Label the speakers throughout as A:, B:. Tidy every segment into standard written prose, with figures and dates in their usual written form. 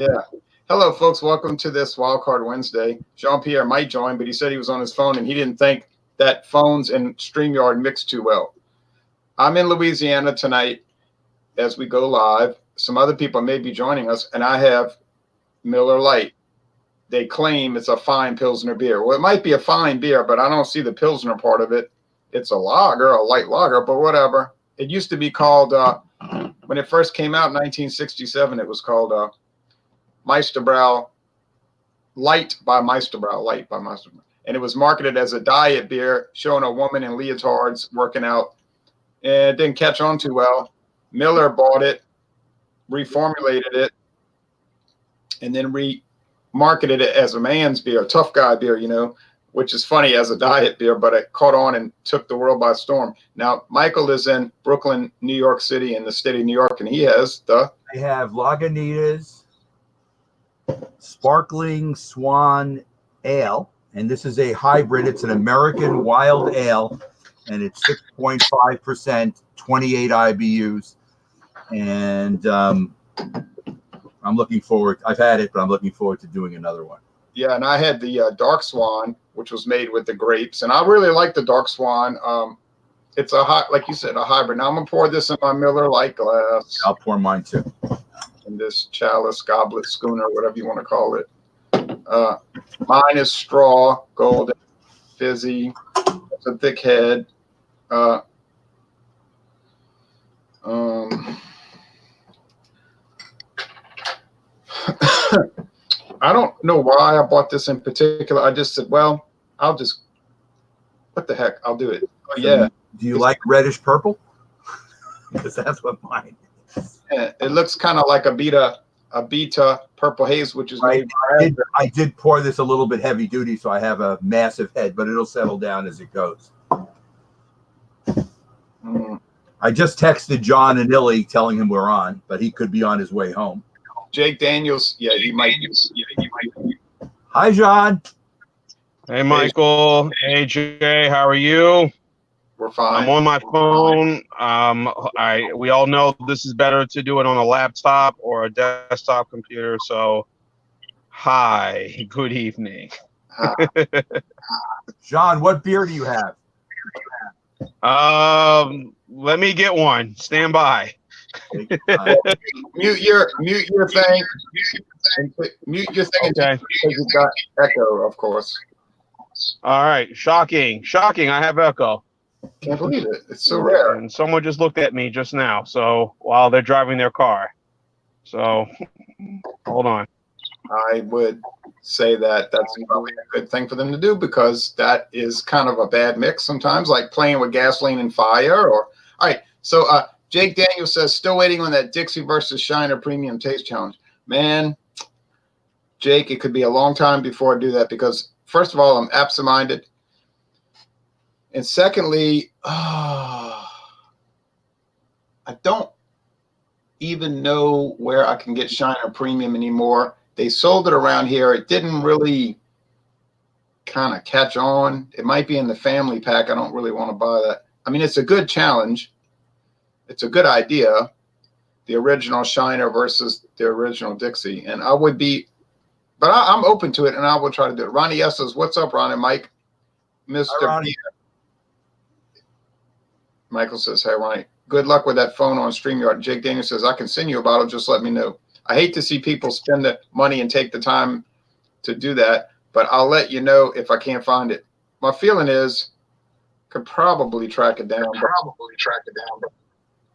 A: Yeah. Hello, folks. Welcome to this Wildcard Wednesday. Jean-Pierre might join, but he said he was on his phone and he didn't think that phones and StreamYard mix too well. I'm in Louisiana tonight as we go live. Some other people may be joining us, and I have Miller Lite. They claim it's a fine Pilsner beer. Well, it might be a fine beer, but I don't see the Pilsner part of it. It's a lager, a light lager, but whatever. It used to be called, when it first came out in 1967, it was called Meisterbrow Light by Meisterbrow. And it was marketed as a diet beer, showing a woman in leotards working out. And it didn't catch on too well. Miller bought it, reformulated it, and then remarketed it as a man's beer, tough guy beer, which is funny as a diet beer, but it caught on and took the world by storm. Now, Michael is in Brooklyn, New York City, in the state of New York, and he has
B: I have Lagunitas Sparkling Swan Ale, and this is a hybrid. It's an American wild ale, and it's 6.5%, 28 IBUs, and I'm looking forward. I've had it, but I'm looking forward to doing another one.
A: Yeah, and I had the Dark Swan, which was made with the grapes, and I really like the Dark Swan. It's like you said, a hybrid. Now I'm gonna pour this in my Miller Lite glass.
B: I'll pour mine too.
A: In this chalice, goblet, schooner, whatever you want to call it. Mine is straw, golden, fizzy. It's a thick head. I don't know why I bought this in particular. I just said, well, what the heck? I'll do it. Oh, yeah.
B: Do you like reddish purple? Because that's what mine is.
A: Yeah, it looks kind of like a beta purple haze, which is
B: right. I did pour this a little bit heavy duty, so I have a massive head, but it'll settle down as it goes. I just texted John and Illy telling him we're on, but he could be on his way home.
A: Jake Daniels, he might.
B: Hi, John.
C: Hey, Michael. Hey, Jay. How are you?
A: We're fine.
C: I'm on my phone. We all know this is better to do it on a laptop or a desktop computer. So, hi. Good evening.
B: John, what beer do you have?
C: Let me get one. Stand by.
A: Mute your thing. Mute your thing.
C: Okay.
A: Because you've got echo, of course.
C: All right. Shocking. I have echo.
A: Can't believe it. It's so rare.
C: And someone just looked at me just now. So while they're driving their car. So hold on.
A: I would say that that's probably a good thing for them to do, because that is kind of a bad mix sometimes, like playing with gasoline and fire. All right. So Jake Daniels says, still waiting on that Dixie versus Shiner Premium Taste Challenge. Man, Jake, it could be a long time before I do that, because first of all, I'm absent-minded. And secondly, I don't even know where I can get Shiner Premium anymore. They sold it around here. It didn't really kind of catch on. It might be in the family pack. I don't really want to buy that. I mean, it's a good challenge. It's a good idea. The original Shiner versus the original Dixie. And I would be, but I'm open to it, and I will try to do it. Ronnie S says, what's up, Ronnie? Mike? Mr.
B: Hi, Ronnie.
A: Michael says, hey, Ronnie, good luck with that phone on StreamYard. Jake Daniels says, I can send you a bottle. Just let me know. I hate to see people spend the money and take the time to do that, but I'll let you know if I can't find it. My feeling is could probably track it down.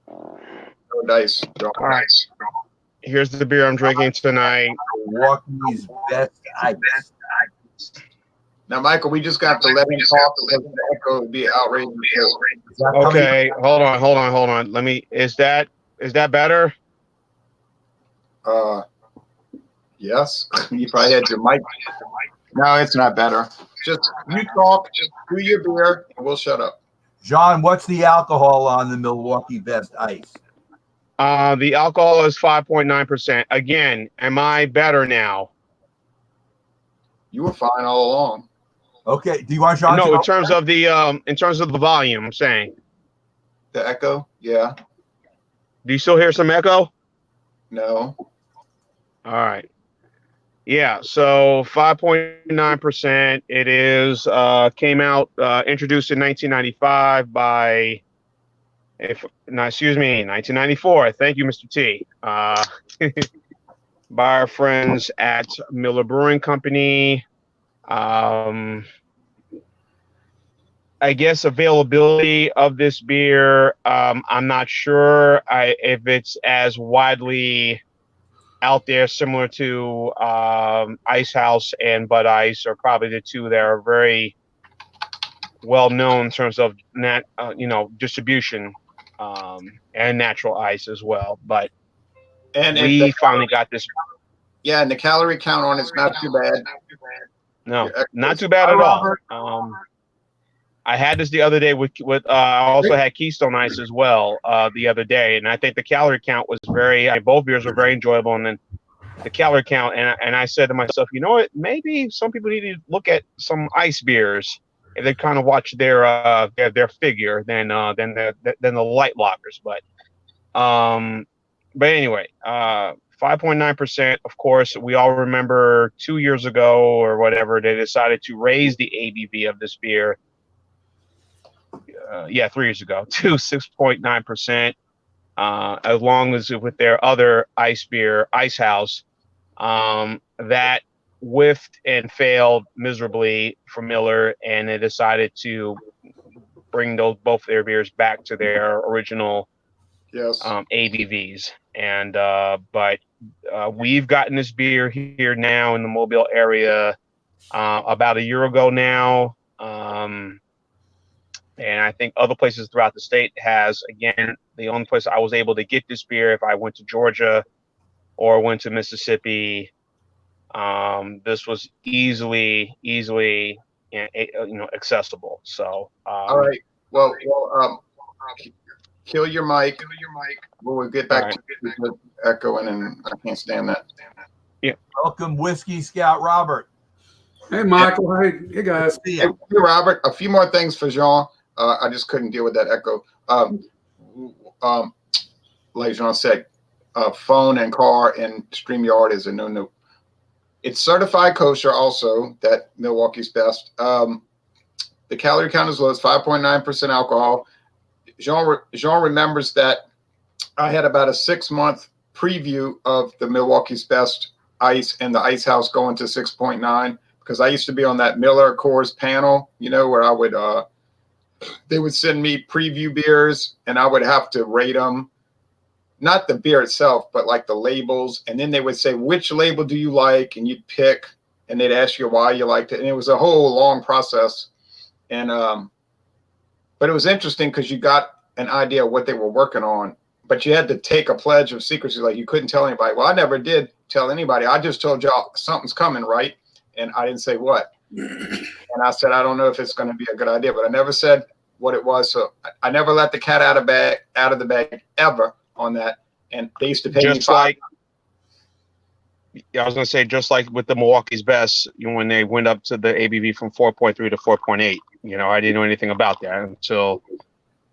A: No dice.
C: All right. Here's the beer I'm drinking tonight.
B: Milwaukee's Best Ice.
A: Now, Michael, we just got to let him talk, because the echo would be outrageous.
C: Okay, hold on. Let me. Is that better?
A: Yes. You probably had your mic. No, it's not better. Just you talk, just do your beer, and we'll shut up.
B: John, what's the alcohol on the Milwaukee Best Ice?
C: The alcohol is 5.9%. Again, am I better now?
A: You were fine all along.
B: Okay. Do you want John?
C: No, in terms of the volume, I'm saying.
A: The echo? Yeah.
C: Do you still hear some echo?
A: No.
C: All right. Yeah, so 5.9%. It is came out introduced in 1995 by excuse me, 1994. Thank you, Mr. T. By our friends at Miller Brewing Company. I guess availability of this beer, I'm not sure if it's as widely out there, similar to Ice House and Bud Ice, are probably the two that are very well known in terms of distribution, and natural ice as well. But
A: And
C: we finally got this.
A: yeah, and the calorie count on it's not too bad.
C: No, not too bad at all. I had this the other day with I also had Keystone Ice as well the other day, and I think the calorie count was both beers were very enjoyable, and then the calorie count, and I said to myself, you know what, maybe some people need to look at some ice beers if they kind of watch their figure than the light lockers, but anyway, 5.9%. Of course, we all remember 2 years ago or whatever they decided to raise the ABV of this beer. 3 years ago to 6.9%, as long as with their other ice beer, Ice House, that whiffed and failed miserably for Miller, and they decided to bring both their beers back to their original ABVs. And but we've gotten this beer here now in the Mobile area about a year ago now. And I think other places throughout the state has. Again, the only place I was able to get this beer if I went to Georgia or went to Mississippi, this was easily accessible. So
A: all right. Well, kill your mic. We'll get back to the echoing, and I can't stand that.
C: Yeah.
B: Welcome, Whiskey Scout Robert.
D: Hey, Michael. Hey guys.
A: Hey, Robert. A few more things for Jean. I just couldn't deal with that echo. Like Jean said, phone and car and StreamYard is a no. It's certified kosher also, that Milwaukee's Best. The calorie count is low. It's 5.9% alcohol. Jean remembers that I had about a 6-month preview of the Milwaukee's Best Ice and the Ice House going to 6.9, because I used to be on that Miller Coors panel, where I would they would send me preview beers and I would have to rate them, not the beer itself, but like the labels. And then they would say, which label do you like? And you'd pick, and they'd ask you why you liked it. And it was a whole long process. And, but it was interesting because you got an idea of what they were working on, but you had to take a pledge of secrecy. Like you couldn't tell anybody. Well, I never did tell anybody. I just told y'all something's coming, right? And I didn't say what. And I said, I don't know if it's going to be a good idea, but I never said what it was. So I never let the cat out of the bag ever on that. And they used to pay me $5.
C: I was going to say, just like with the Milwaukee's Best, when they went up to the ABV from 4.3 to 4.8, I didn't know anything about that until,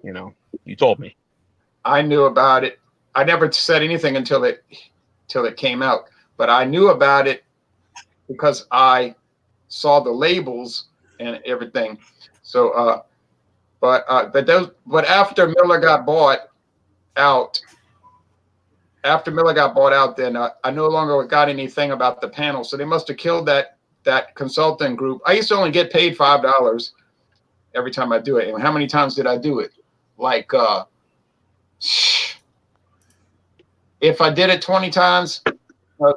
C: you told me.
A: I knew about it. I never said anything until it came out, but I knew about it because I saw the labels and everything. So, but after Miller got bought out, then I no longer got anything about the panel. So they must have killed that consulting group. I used to only get paid $5 every time I do it. And how many times did I do it? Like, if I did it 20 times, it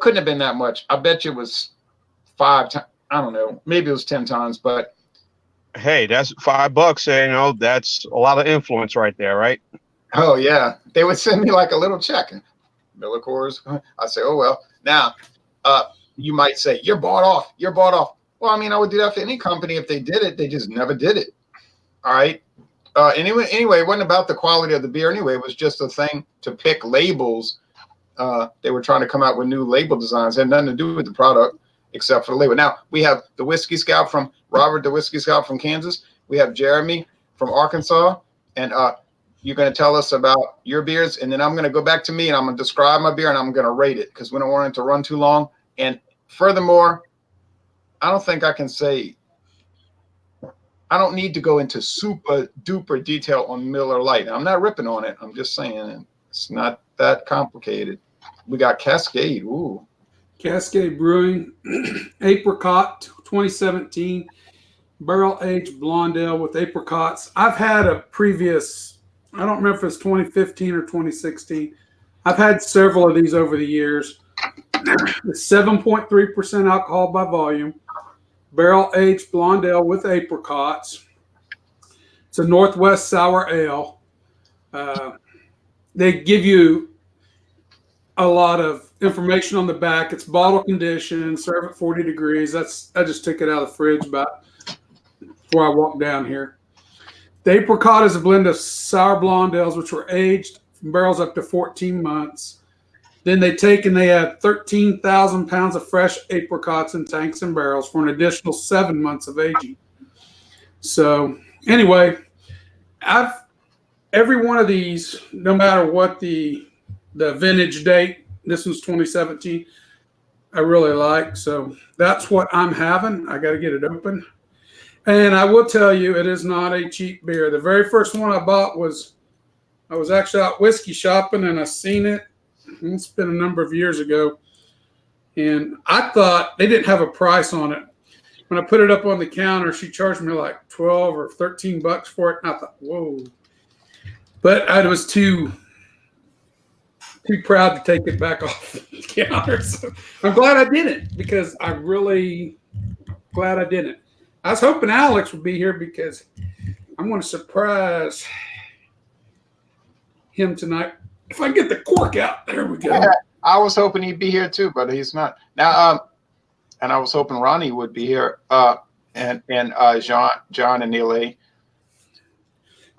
A: couldn't have been that much. I bet you it was 5 times. I don't know. Maybe it was 10 times, but.
C: Hey, that's $5. That's a lot of influence right there, right?
A: Oh yeah. They would send me like a little check. Miller Coors. I say, oh, well. Now, you might say, you're bought off. Well, I mean, I would do that for any company if they did it. They just never did it. All right. Anyway, it wasn't about the quality of the beer anyway. It was just a thing to pick labels. They were trying to come out with new label designs. It had nothing to do with the product except for the label. Now, we have the Whiskey Scout from Robert, the Whiskey Scout from Kansas. We have Jeremy from Arkansas. And you're going to tell us about your beers. And then I'm going to go back to me, and I'm going to describe my beer, and I'm going to rate it because we don't want it to run too long. And furthermore, I don't think I can say, I don't need to go into super duper detail on Miller Lite. I'm not ripping on it. I'm just saying it's not that complicated. We got Cascade. Ooh.
D: Cascade Brewing, Apricot 2017, barrel aged blonde ale with apricots. I've had a previous, I don't remember if it's 2015 or 2016. I've had several of these over the years. It's 7.3% alcohol by volume, barrel aged blonde ale with apricots. It's a Northwest sour ale. They give you a lot of information on the back. It's bottle condition, serve at 40 degrees. I just took it out of the fridge about before I walked down here. The apricot is a blend of sour blonde ales, which were aged from barrels up to 14 months. Then they take and they add 13,000 pounds of fresh apricots in tanks and barrels for an additional 7 months of aging. So anyway, every one of these, no matter what the vintage date, this one's 2017, I really like. So that's what I'm having. I got to get it open. And I will tell you, it is not a cheap beer. The very first one I bought I was actually out whiskey shopping and I seen it. It's been a number of years ago. And I thought they didn't have a price on it. When I put it up on the counter, she charged me like 12 or 13 bucks for it. And I thought, whoa. But I was too proud to take it back off the counter. So I'm glad I didn't, because I'm really glad I didn't. I was hoping Alex would be here because I'm going to surprise him tonight. If I get the cork out, there we go.
A: Yeah, I was hoping he'd be here too, but he's not. Now, and I was hoping Ronnie would be here, and John and Neil A.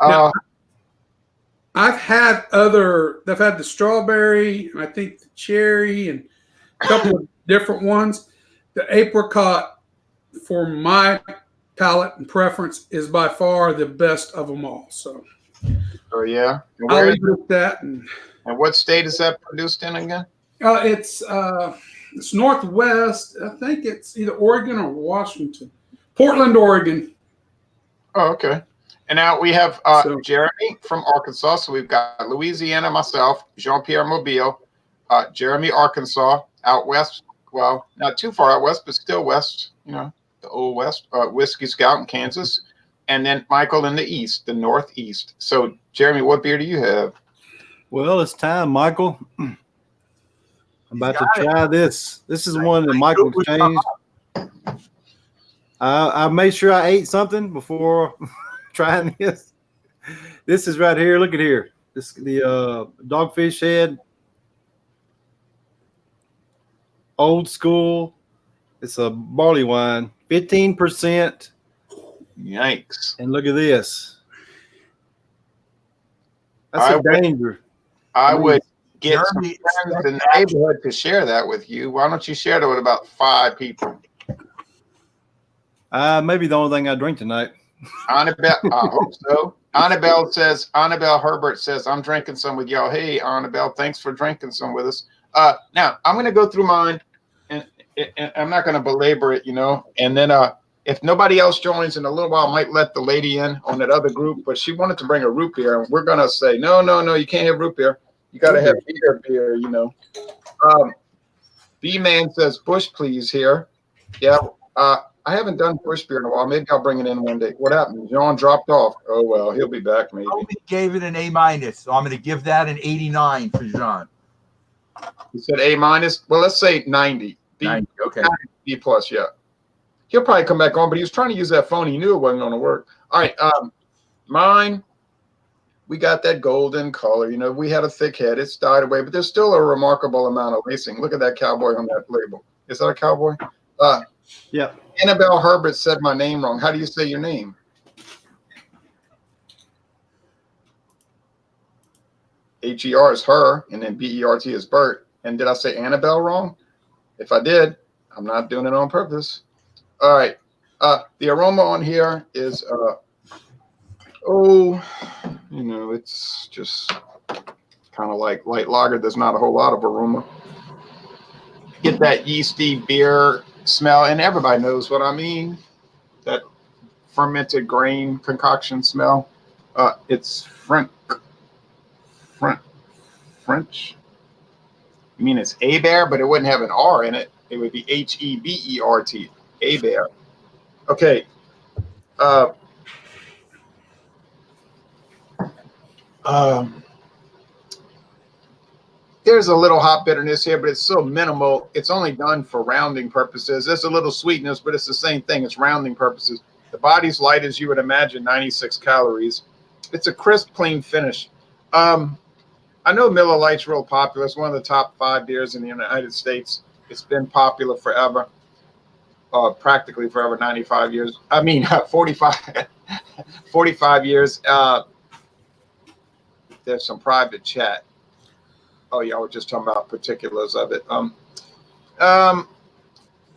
D: Now, I've had the strawberry, and I think the cherry, and a couple of different ones. The apricot, for my palate and preference, is by far the best of them all. So,
A: oh yeah,
D: I'll leave it at that. And
A: what state is that produced in again?
D: It's Northwest. I think it's either Oregon or Washington. Portland, Oregon.
A: Oh, okay. And now we have Jeremy from Arkansas. So we've got Louisiana, myself, Jean-Pierre Mobile, Jeremy, Arkansas, out west. Well, not too far out west, but still west, the old west. Whiskey Scout in Kansas. And then Michael in the east, the northeast. So, Jeremy, what beer do you have?
E: Well, it's time, Michael. I'm about to try this. This is one that Michael changed. I made sure I ate something before trying this. This is right here. Look at here. This the Dogfish Head, old school. It's a barley wine, 15%.
A: Yikes!
E: And look at this. That's a danger.
A: I would get some friends in the neighborhood to share that with you. Why don't you share that with about 5 people?
E: Maybe the only thing I drink tonight.
A: Annabelle, I hope so. Annabelle Herbert says, I'm drinking some with y'all. Hey, Annabelle, thanks for drinking some with us. Now, I'm going to go through mine, and I'm not going to belabor it, and then if nobody else joins in a little while, I might let the lady in on that other group, but she wanted to bring a root beer, and we're going to say, no, you can't have root beer. You got to have beer, B-Man says, Bush, please, here. Yeah, I haven't done Bush beer in a while. Maybe I'll bring it in one day. What happened? John dropped off. Oh, well, he'll be back maybe.
B: Toby gave it an A-, so I'm going to give that an 89 for John.
A: He said A-. Well, let's say 90.
B: 90, okay.
A: B+, yeah. He'll probably come back on, but he was trying to use that phone. He knew it wasn't going to work. All right, mine, we got that golden color. We had a thick head. It's died away, but there's still a remarkable amount of lacing. Look at that cowboy on that label. Is that a cowboy?
E: Yeah.
A: Annabelle Herbert said my name wrong. How do you say your name? H-E-R is her, and then B-E-R-T is Bert. And did I say Annabelle wrong? If I did, I'm not doing it on purpose. All right. The aroma on here is, it's just kind of like light lager. There's not a whole lot of aroma. get that yeasty beer smell, and everybody knows what I mean. That fermented grain concoction smell. It's French. You mean it's Hebert, but it wouldn't have an R in it. It would be Hebert. Hebert. Okay. There's a little hop bitterness here, but it's so minimal. It's only done for rounding purposes. There's a little sweetness, but it's the same thing. It's rounding purposes. The body's light as you would imagine, 96 calories. It's a crisp, clean finish. I know Miller Lite's real popular. It's one of the top 5 beers in the United States. It's been popular forever, practically forever, 95 years. I mean, 45, 45 years. There's some private chat. Oh, yeah, we're just talking about particulars of it.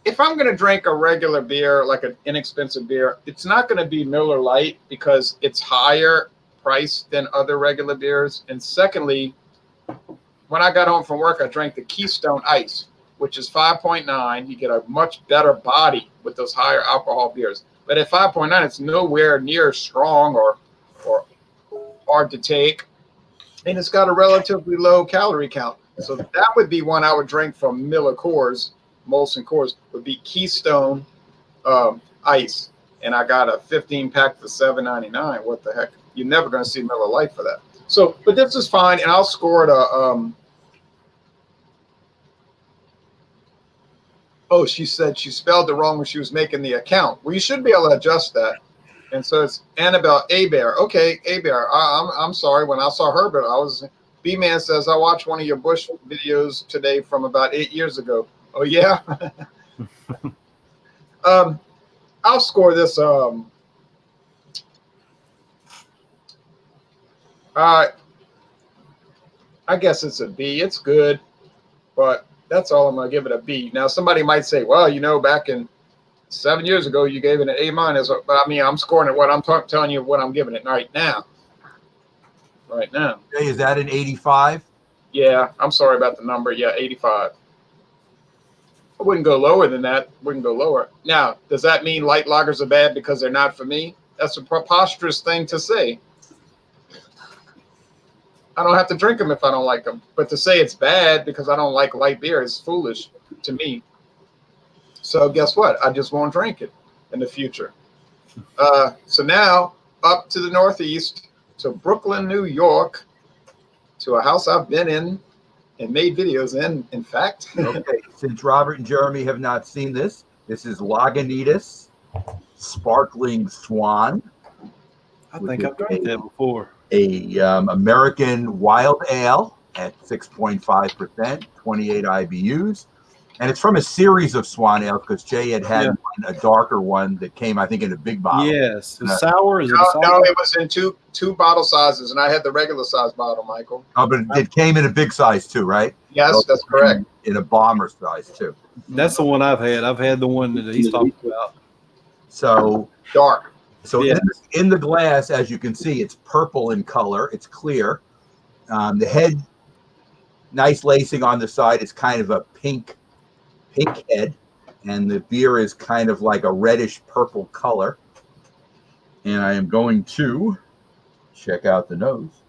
A: If I'm going to drink a regular beer, like an inexpensive beer, it's not going to be Miller Lite because it's higher priced than other regular beers. And secondly, when I got home from work, I drank the Keystone Ice, which is 5.9. You get a much better body with those higher alcohol beers. But at 5.9, it's nowhere near strong or hard to take. And it's got a relatively low calorie count. So that would be one I would drink from Miller Coors, Molson Coors, would be Keystone Ice. And I got a 15-pack for $7.99. What the heck? You're never going to see Miller Lite for that. So, but this is fine, and I'll score it a. Oh, she said she spelled it wrong when she was making the account. Well, you should be able to adjust that. And so it's Annabelle Hebert. Okay, Hebert. I'm sorry. When I saw Herbert, B-Man says, I watched one of your Bush videos today from about 8 years ago. Oh, yeah? I'll score this. I guess it's a B. It's good, but that's all I'm going to give it a B. Now, somebody might say, well, you know, back in 7 years ago, you gave it an A-. But I mean, I'm scoring it what I'm telling you what I'm giving it right now. Right now.
B: Hey, is that an 85?
A: Yeah, I'm sorry about the number. Yeah, 85. I wouldn't go lower than that. Wouldn't go lower. Now, does that mean light lagers are bad because they're not for me? That's a preposterous thing to say. I don't have to drink them if I don't like them. But to say it's bad because I don't like light beer is foolish to me. So guess what? I just won't drink it in the future. So now up to the Northeast, to Brooklyn, New York, to a house I've been in and made videos in fact.
B: Okay, since Robert and Jeremy have not seen this, this is Lagunitas Sparkling Swan.
E: I think I've drank that before.
B: A American wild ale at 6.5%, 28 IBUs. And it's from a series of Swan ales because Jay had one, a darker one that came, I think, in a big bottle.
E: Yes. Sour? Is it sour?
A: No, it was in two bottle sizes, and I had the regular size bottle, Michael.
B: Oh, but it came in a big size too, right?
A: Yes,
B: so
A: that's correct.
B: In a bomber size too.
E: That's the one I've had. I've had the one that he's talking about.
B: So
A: dark.
B: So in the glass, as you can see, it's purple in color. It's clear. The head, nice lacing on the side. It's kind of a pink head, and the beer is kind of like a reddish purple color. And I am going to check out the nose.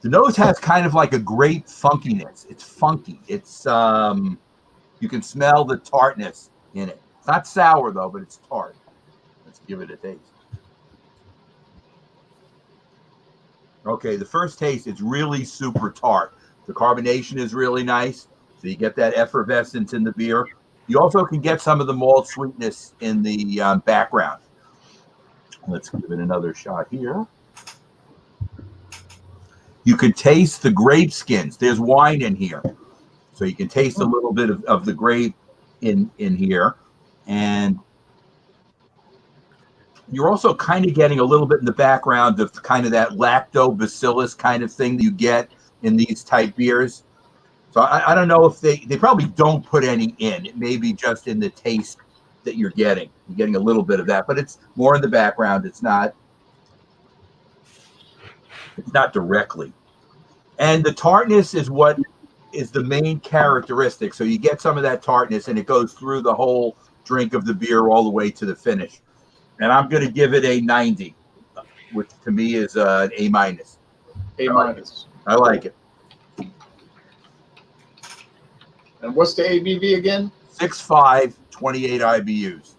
B: The nose has kind of like a grape funkiness. It's funky. It's you can smell the tartness in it. It's not sour though, but it's tart. Let's give it a taste. Okay, the first taste is really super tart. The carbonation is really nice. So you get that effervescence in the beer. You also can get some of the malt sweetness in the background. Let's give it another shot here. You can taste the grape skins. There's wine in here. So you can taste a little bit of the grape in here. And you're also kind of getting a little bit in the background of kind of that lactobacillus kind of thing that you get in these type beers. So I don't know if they probably don't put any in. It may be just in the taste that you're getting. You're getting a little bit of that, but it's more in the background. It's not directly. And the tartness is what is the main characteristic. So you get some of that tartness, and it goes through the whole drink of the beer all the way to the finish. And I'm going to give it a 90, which to me is an A minus.
A: A minus.
B: I like it.
A: And what's the ABV again?
B: 6.5, 28 IBUs.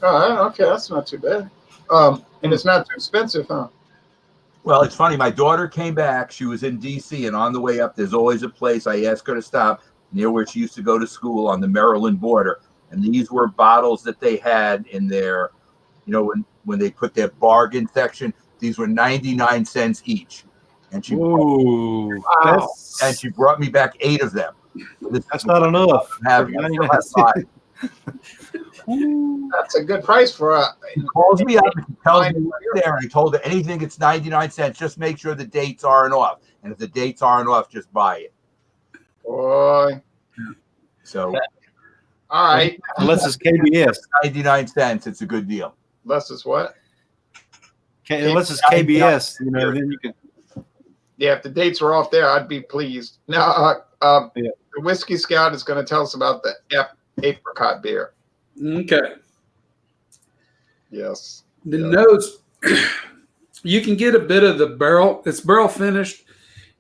A: Oh, okay, that's not too bad. And it's not too expensive, huh?
B: Well, it's funny. My daughter came back. She was in D.C. and on the way up, there's always a place I asked her to stop near where she used to go to school on the Maryland border. And these were bottles that they had in their, when they put their bargain section. These were 99 cents each. And she brought me back 8 of them.
E: That's not enough.
A: That's a good price for a.
B: He calls me up and tells me right there. And I told her anything it's 99 cents. Just make sure the dates aren't off. And if the dates aren't off, just buy it.
A: Boy.
B: So,
A: all right.
E: Unless it's KBS.
B: 99 cents, it's a good deal.
A: Unless it's what?
E: Unless it's KBS, then you can.
A: Yeah, if the dates were off there, I'd be pleased. Now, the Whiskey Scout is going to tell us about the apricot beer.
D: Okay.
A: Yes.
D: The nose, you can get a bit of the barrel. It's barrel finished.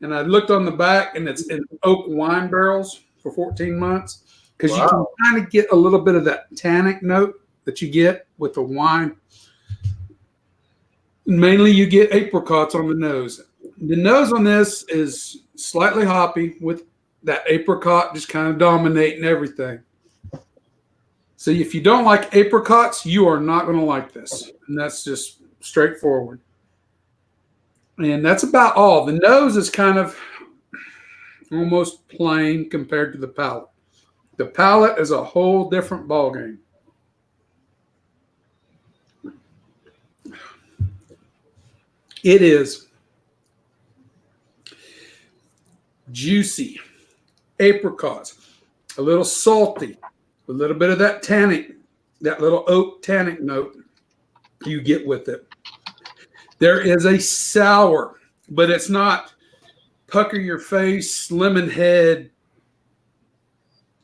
D: And I looked on the back, and it's in oak wine barrels for 14 months. Because you can kind of get a little bit of that tannic note that you get with the wine. Mainly you get apricots on the nose. The nose on this is slightly hoppy with that apricot just kind of dominating everything. So if you don't like apricots, you are not going to like this. And that's just straightforward. And that's about all. The nose is kind of almost plain compared to the palate. The palate is a whole different ballgame. It is juicy, apricots, a little salty, a little bit of that tannic, that little oak tannic note you get with it. There is a sour, but it's not pucker your face, lemon head,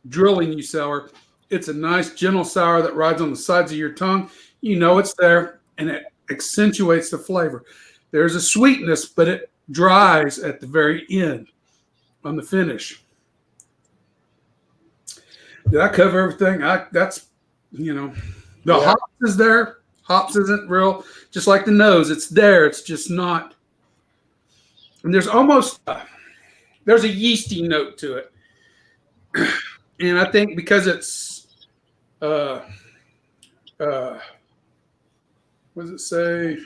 D: drilling you sour. It's a nice gentle sour that rides on the sides of your tongue. You know it's there, and it accentuates the flavor. There's a sweetness, but it dries at the very end on the finish. Did I cover everything? The hops is there. Hops isn't real, just like the nose. It's there. It's just not. And there's almost, there's a yeasty note to it. And I think because it's, what does it say?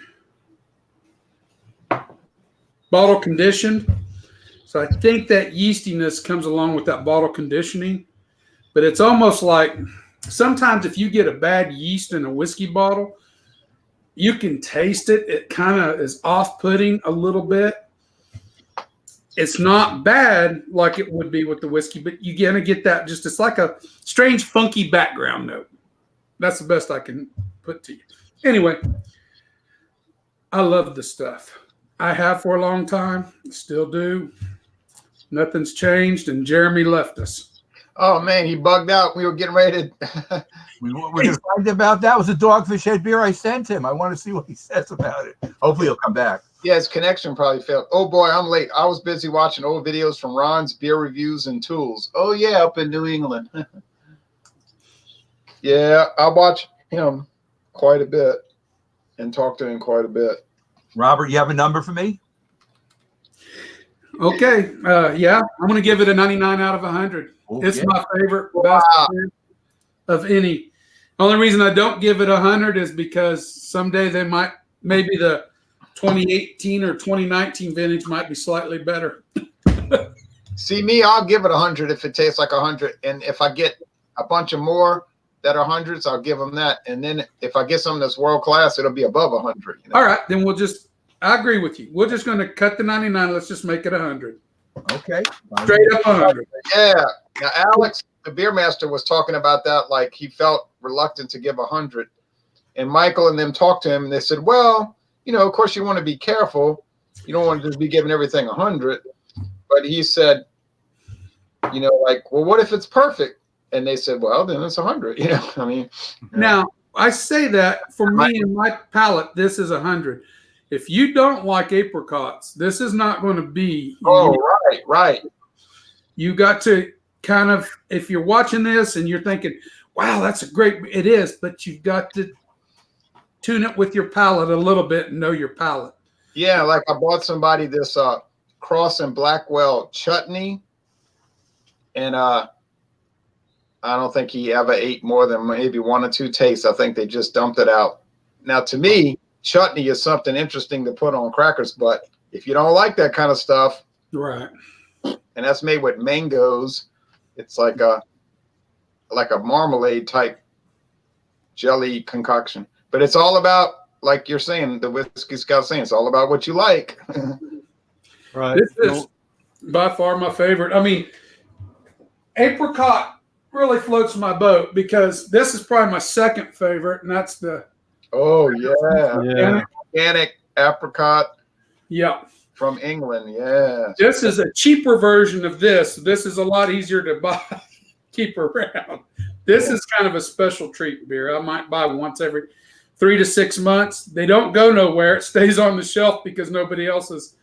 D: Bottle conditioned. So I think that yeastiness comes along with that bottle conditioning. But it's almost like sometimes if you get a bad yeast in a whiskey bottle, you can taste it. It kind of is off-putting a little bit. It's not bad like it would be with the whiskey, but you're going to get that just, it's like a strange, funky background note. That's the best I can put to you. Anyway, I love this stuff. I have for a long time, still do. Nothing's changed, and Jeremy left us.
A: Oh, man, he bugged out. We were getting ready to.
B: We're excited about that. Was a Dogfish Head beer I sent him. I want to see what he says about it. Hopefully he'll come back.
A: Yeah, his connection probably failed. Oh, boy, I'm late. I was busy watching old videos from Ron's Beer Reviews and Tools. Oh, yeah, up in New England. Yeah, I watch him quite a bit and talk to him quite a bit.
B: Robert, you have a number for me?
D: Okay. Yeah, I'm going to give it a 99 out of 100.
B: Oh,
D: It's
B: yeah.
D: my favorite best beer of any. Only reason I don't give it 100 is because someday maybe the 2018 or 2019 vintage might be slightly better.
A: See, me, I'll give it 100 if it tastes like 100. And if I get a bunch of more that are hundreds, I'll give them that. And then if I get something that's world class, it'll be above 100.
D: All right, then I agree with you. We're just going to cut the 99. Let's just make it 100.
B: Okay.
D: Straight up 100.
A: Yeah. Now, Alex, the beer master, was talking about that. Like he felt reluctant to give 100. And Michael and them talked to him, and they said, well, of course you want to be careful. You don't want to just be giving everything 100. But he said, you know, like, well, what if it's perfect? And they said, well, then it's 100. You know, I mean,
D: Now, I say that for me and my palate, this is 100. If you don't like apricots, this is not going to be.
A: oh, right.
D: You got to kind of, if you're watching this and you're thinking, wow, that's a great, it is, but you've got to tune it with your palate a little bit and know your palate.
A: Yeah, like I bought somebody this Cross and Blackwell chutney, and I don't think he ever ate more than maybe 1 or 2 tastes. I think they just dumped it out. Now, to me, chutney is something interesting to put on crackers, but if you don't like that kind of stuff,
D: Right.
A: and that's made with mangoes, it's like a marmalade type jelly concoction. But it's all about, like you're saying, the Whiskey Scout saying, it's all about what you like.
E: Right.
D: This is by far my favorite. I mean, apricot really floats my boat because this is probably my second favorite, and that's the
A: Oh yeah,
E: Yeah.
A: organic apricot
D: yeah.
A: from England. Yeah,
D: This is a cheaper version of this. This is a lot easier to buy, keep around. This is kind of a special treat beer. I might buy once every 3 to 6 months. They don't go nowhere. It stays on the shelf because nobody else is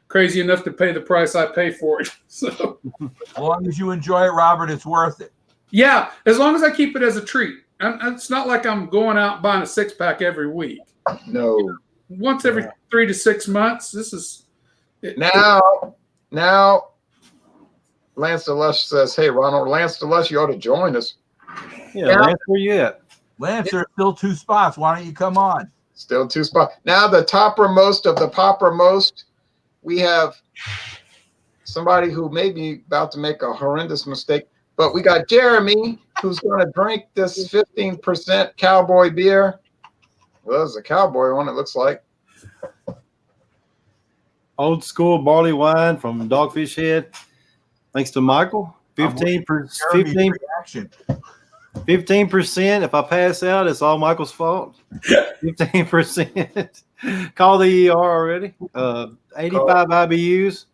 D: crazy enough to pay the price I pay for it. So,
B: As long as you enjoy it, Robert, it's worth it.
D: yeah, as long as I keep it as a treat. And it's not like I'm going out buying a 6-pack every week.
A: no.
D: Once every 3 to 6 months. This is
A: Now, Lance DeLush says, "Hey, Ronald, Lance DeLush, you ought to join us."
E: Yeah. Lance, where you at?
B: Lance, there are still 2 spots. Why don't you come on?
A: Still 2 spots. Now, the toppermost of the poppermost, we have somebody who may be about to make a horrendous mistake, but we got Jeremy, who's going to drink this 15% cowboy beer. Well, it's a cowboy one, it looks like.
E: Old school barley wine from Dogfish Head. Thanks to Michael. 15%.
B: Jeremy's reaction.
E: 15%. If I pass out, it's all Michael's fault. 15%. Call the ER already. 85 IBUs.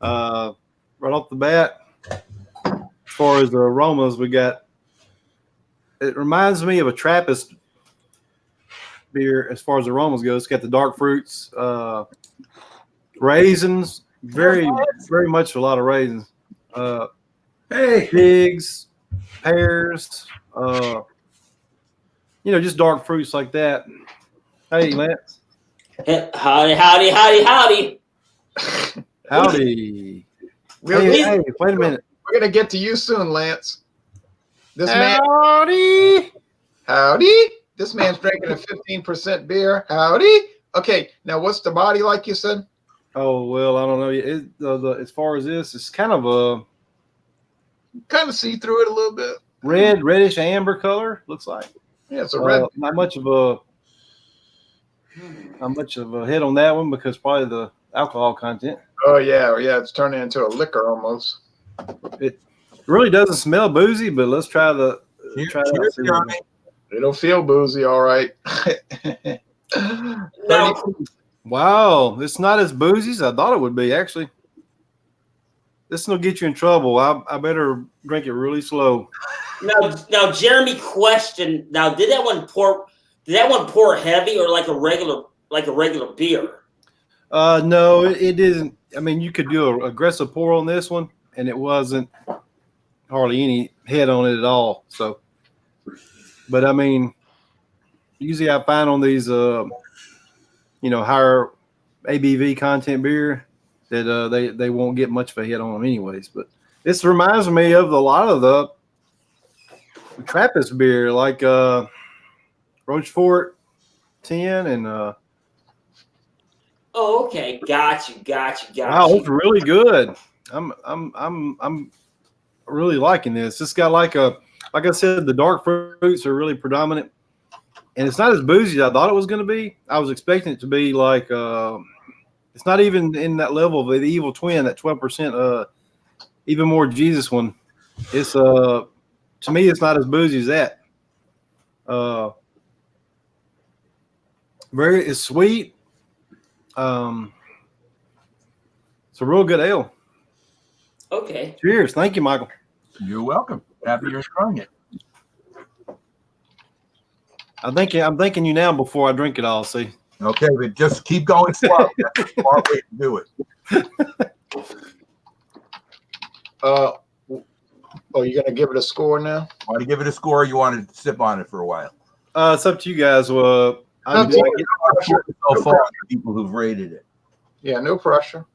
E: Right off the bat. As far as the aromas, we got. It reminds me of a Trappist beer as far as aromas goes. It's got the dark fruits, raisins, very much a lot of raisins.
D: hey,
E: Figs, pears, just dark fruits like that. Hey, Lance.
F: Howdy.
E: Howdy.
A: We're
E: Hey, wait a minute.
A: going to get to you soon, Lance. This man,
E: Howdy.
A: howdy. This man's drinking a 15% beer. Howdy. Okay, now what's the body like you said?
E: Oh, well, I don't know. As far as this, it's kind of a
A: Kind of see through it a little bit.
E: reddish amber color, looks like.
A: Yeah, it's a red.
E: Not much of a hit on that one because probably the alcohol content.
A: Oh yeah, it's turning into a liquor almost.
E: It really doesn't smell boozy, but let's try the try that.
B: Cheers,
E: See what
B: Jeremy.
A: It'll feel boozy, all right.
F: Now,
E: Wow, it's not as boozy as I thought it would be. Actually, this will get you in trouble. I better drink it really slow.
F: now, Jeremy, question. Now, did that one pour heavy or like a regular beer?
E: No, it isn't. I mean, you could do an aggressive pour on this one, and it wasn't hardly any head on it at all. So, but I mean, usually I find on these, higher ABV content beer that they won't get much of a hit on them anyways. But this reminds me of a lot of the Trappist beer, like Rochefort 10 and.
F: Oh, okay. Got you.
E: Wow, it's really good. I'm really liking this. It's got like I said, the dark fruits are really predominant, and it's not as boozy as I thought it was going to be. I was expecting it to be like it's not even in that level of the Evil Twin, that 12%, even more Jesus one. It's to me, it's not as boozy as that. It's sweet. It's a real good ale.
F: Okay.
E: Cheers. Thank you, Michael.
B: You're welcome. Happy you're enjoying it.
E: I'm thanking you now before I drink it all. See.
B: Okay, but just keep going slow. That's the smart way to do it.
A: You're gonna give it a score now?
B: Want to give it a score? Or you want to sip on it for a while?
E: It's up to you guys. I'm
A: Okay.
B: So far, the people who've rated it.
A: Yeah, no pressure.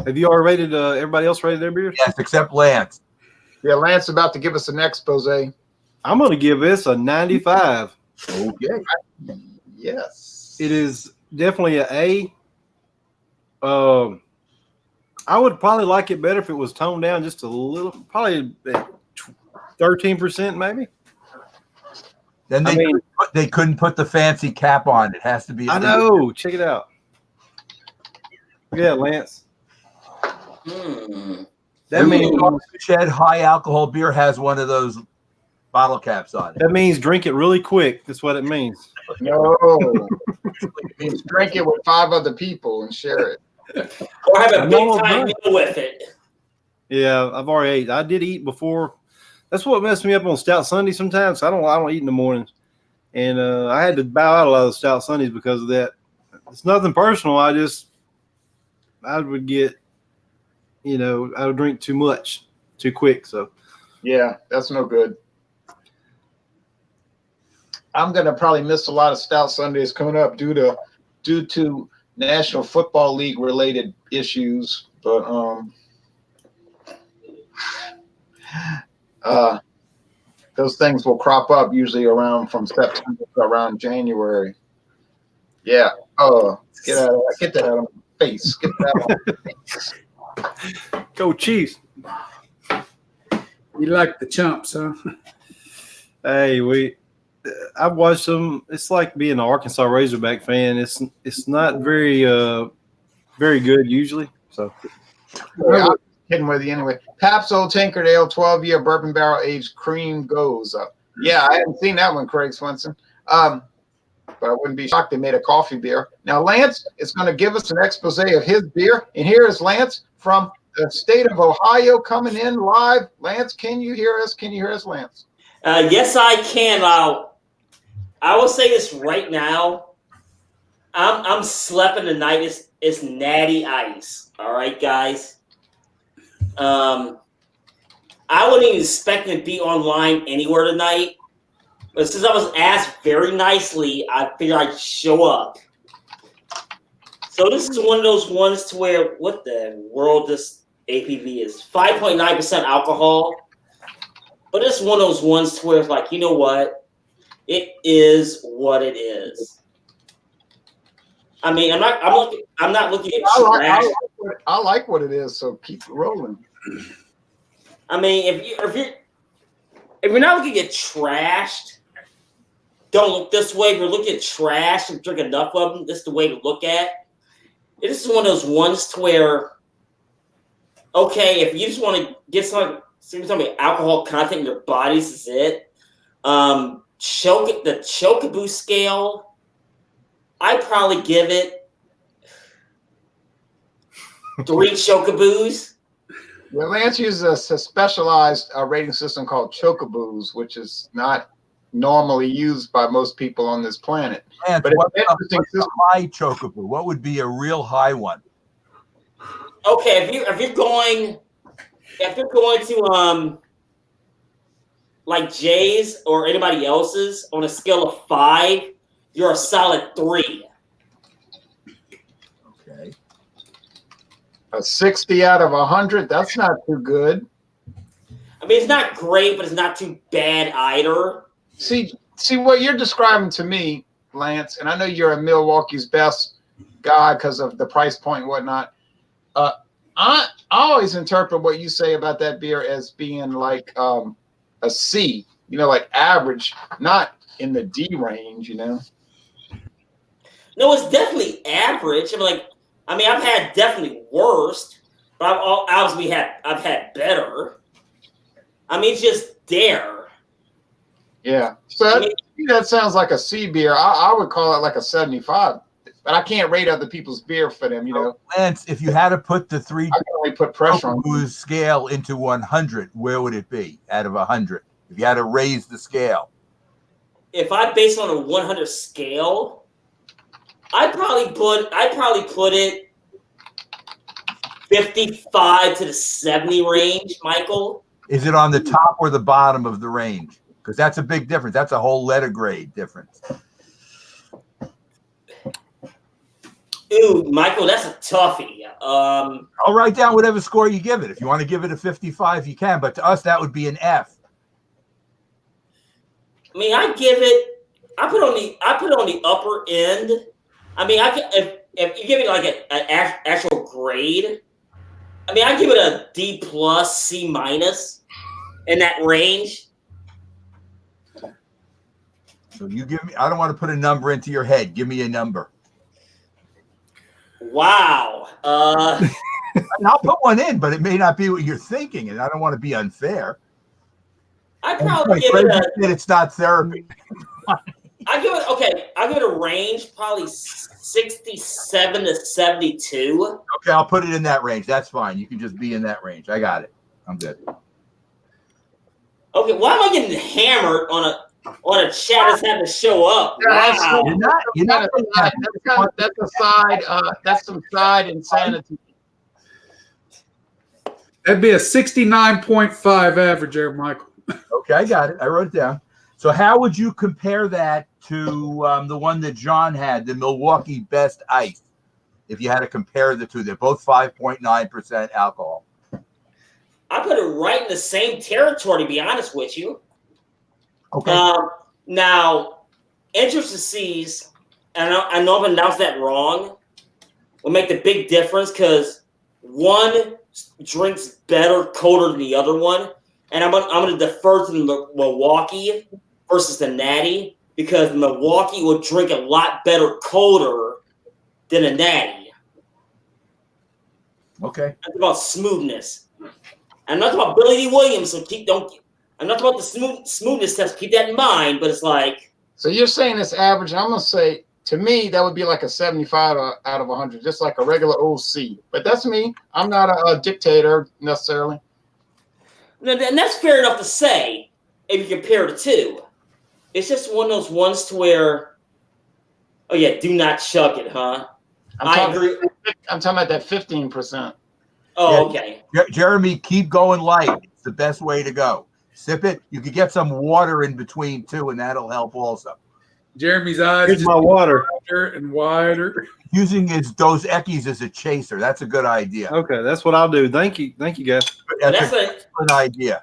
E: Have you already rated? Everybody else rated their beers?
B: Yes, except Lance.
A: Yeah, Lance about to give us an expose.
E: I'm going to give this a 95.
B: Okay.
A: Yes.
E: It is definitely an A. I would probably like it better if it was toned down just a little, probably 13% maybe.
B: Then they couldn't put the fancy cap on. It has to be.
E: I know. Check it out. Look at that, Lance. That means
B: Shed high alcohol beer has one of those bottle caps on it.
E: that means drink it really quick. That's what it means.
A: No. It means drink it with 5 other people and share it.
F: Or have a big time meal with it.
E: Yeah, I've already ate. I did eat before. That's what messed me up on Stout Sunday sometimes. I don't eat in the mornings, and I had to bow out a lot of Stout Sundays because of that. It's nothing personal. I would get, I would drink too much too quick. So
A: Yeah, that's no good. I'm gonna probably miss a lot of Stout Sundays coming up due to National Football League related issues, but those things will crop up usually around from September to around January. Yeah. Get that out of my face. Get that out of my face.
E: go Chiefs.
D: You like the chumps, huh?
E: Hey, I've watched them. It's like being an Arkansas Razorback fan. It's not very very good usually. So
A: Yeah, I'm kidding with you anyway. Pabst Old Tankard Ale 12-year bourbon barrel aged cream goes up. Yeah, I haven't seen that one, Craig Swenson. But I wouldn't be shocked they made a coffee beer. Now Lance is going to give us an expose of his beer, and here is Lance from the state of Ohio coming in live. Lance, can you hear us? Can you hear us, Lance?
F: Yes, I can. I will say this right now. I'm sleeping tonight. It's Natty Ice. All right, guys. I wouldn't even expect to be online anywhere tonight. But since I was asked very nicely, I figured I'd show up. So this is one of those ones to where, what the world this APV is? 5.9% alcohol. But it's one of those ones to where it's like, you know what? It is what it is. I mean, I'm not looking at trash.
A: I like what it is, so keep it rolling.
F: I mean, if you're not looking at trashed, don't look this way. If you're looking at trash and drink enough of them, this is the way to look at. This is one of those ones to where, okay, if you just want to get some alcohol content in your body, this is it. The Chocoboo scale, I'd probably give it 3 Chocoboos.
A: Yeah, Lance uses a specialized rating system called Chocoboos, which is not normally used by most people on this planet.
B: Lance,
A: But
B: what's
A: it's an interesting
B: a
A: system.
B: high Chocoboo? What would be a real high one?
F: Okay, if you're going to like Jay's or anybody else's on a scale of 5, you're a solid 3.
B: Okay.
A: A 60 out of 100, that's not too good.
F: I mean, it's not great, but it's not too bad either.
A: See what you're describing to me, Lance, and I know you're a Milwaukee's best guy because of the price point and whatnot. I always interpret what you say about that beer as being like a C, like average, not in the D range, No,
F: it's definitely average. I've had definitely worst, but I've had better. I mean, it's just there.
A: Yeah. So that sounds like a C beer. I would call it like a 75 but I can't rate other people's beer for them. You know,
B: Lance, if you had to put the three
A: I can only put pressure on.
B: whose scale into 100, where would it be out of 100? If you had to raise the scale,
F: If I base it on a 100 scale, I'd probably put it 55 to the 70 range, Michael.
B: is it on the top or the bottom of the range? Because that's a big difference. That's a whole letter grade difference.
F: Ooh, Michael, that's a toughie.
B: I'll write down whatever score you give it. If you want to give it a 55, you can. But to us, that would be an F.
F: I mean, I put it on the upper end. I mean, if you give it like an actual grade, I mean, I give it a D plus, C minus in that range.
B: So you give me, I don't want to put a number into your head. Give me a number.
F: Wow.
B: And I'll put one in, but it may not be what you're thinking, and I don't want to be unfair.
F: I probably give
B: Greg
F: it
B: said it's not therapy.
F: I give it a range, probably 67 to 72.
B: Okay, I'll put it in that range. That's fine. You can just be in that range. I got it. I'm good.
F: Okay, why am I getting hammered on a chat that's having to show up? Wow.
B: You're not
A: That's a side. That's some side insanity.
D: That'd be a 69.5 average there, Michael.
B: Okay, I got it. I wrote it down. So how would you compare that to the one that John had, the Milwaukee Best Ice? If you had to compare the two, they're both 5.9% alcohol.
F: I put it right in the same territory, to be honest with you.
B: Okay.
F: Now, interest to C's, and I know I've announced that wrong, will make the big difference because one drinks better colder than the other one. And I'm going to defer to the Milwaukee versus the Natty because Milwaukee will drink a lot better colder than a Natty.
B: Okay.
F: That's about smoothness. I'm not talking about Billy D. Williams, so I'm not talking about the smoothness test. Keep that in mind, but it's like.
A: So you're saying it's average. I'm gonna say to me that would be like a 75 out of 100, just like a regular old C. But that's me. I'm not a dictator necessarily.
F: And that's fair enough to say if you compare the two. It's just one of those ones to where, oh yeah, do not chug it, huh? I agree.
A: I'm talking about that 15%.
F: Oh,
B: Yeah.
F: okay.
B: Jeremy, keep going light. It's the best way to go. Sip it. You could get some water in between too, and that'll help also.
D: Jeremy's eyes
E: Here's
D: just
E: my water.
D: wider and wider.
B: Using his Dos Equis as a chaser. That's a good idea.
E: Okay, that's what I'll do. Thank you, guys.
F: That's
B: a good idea.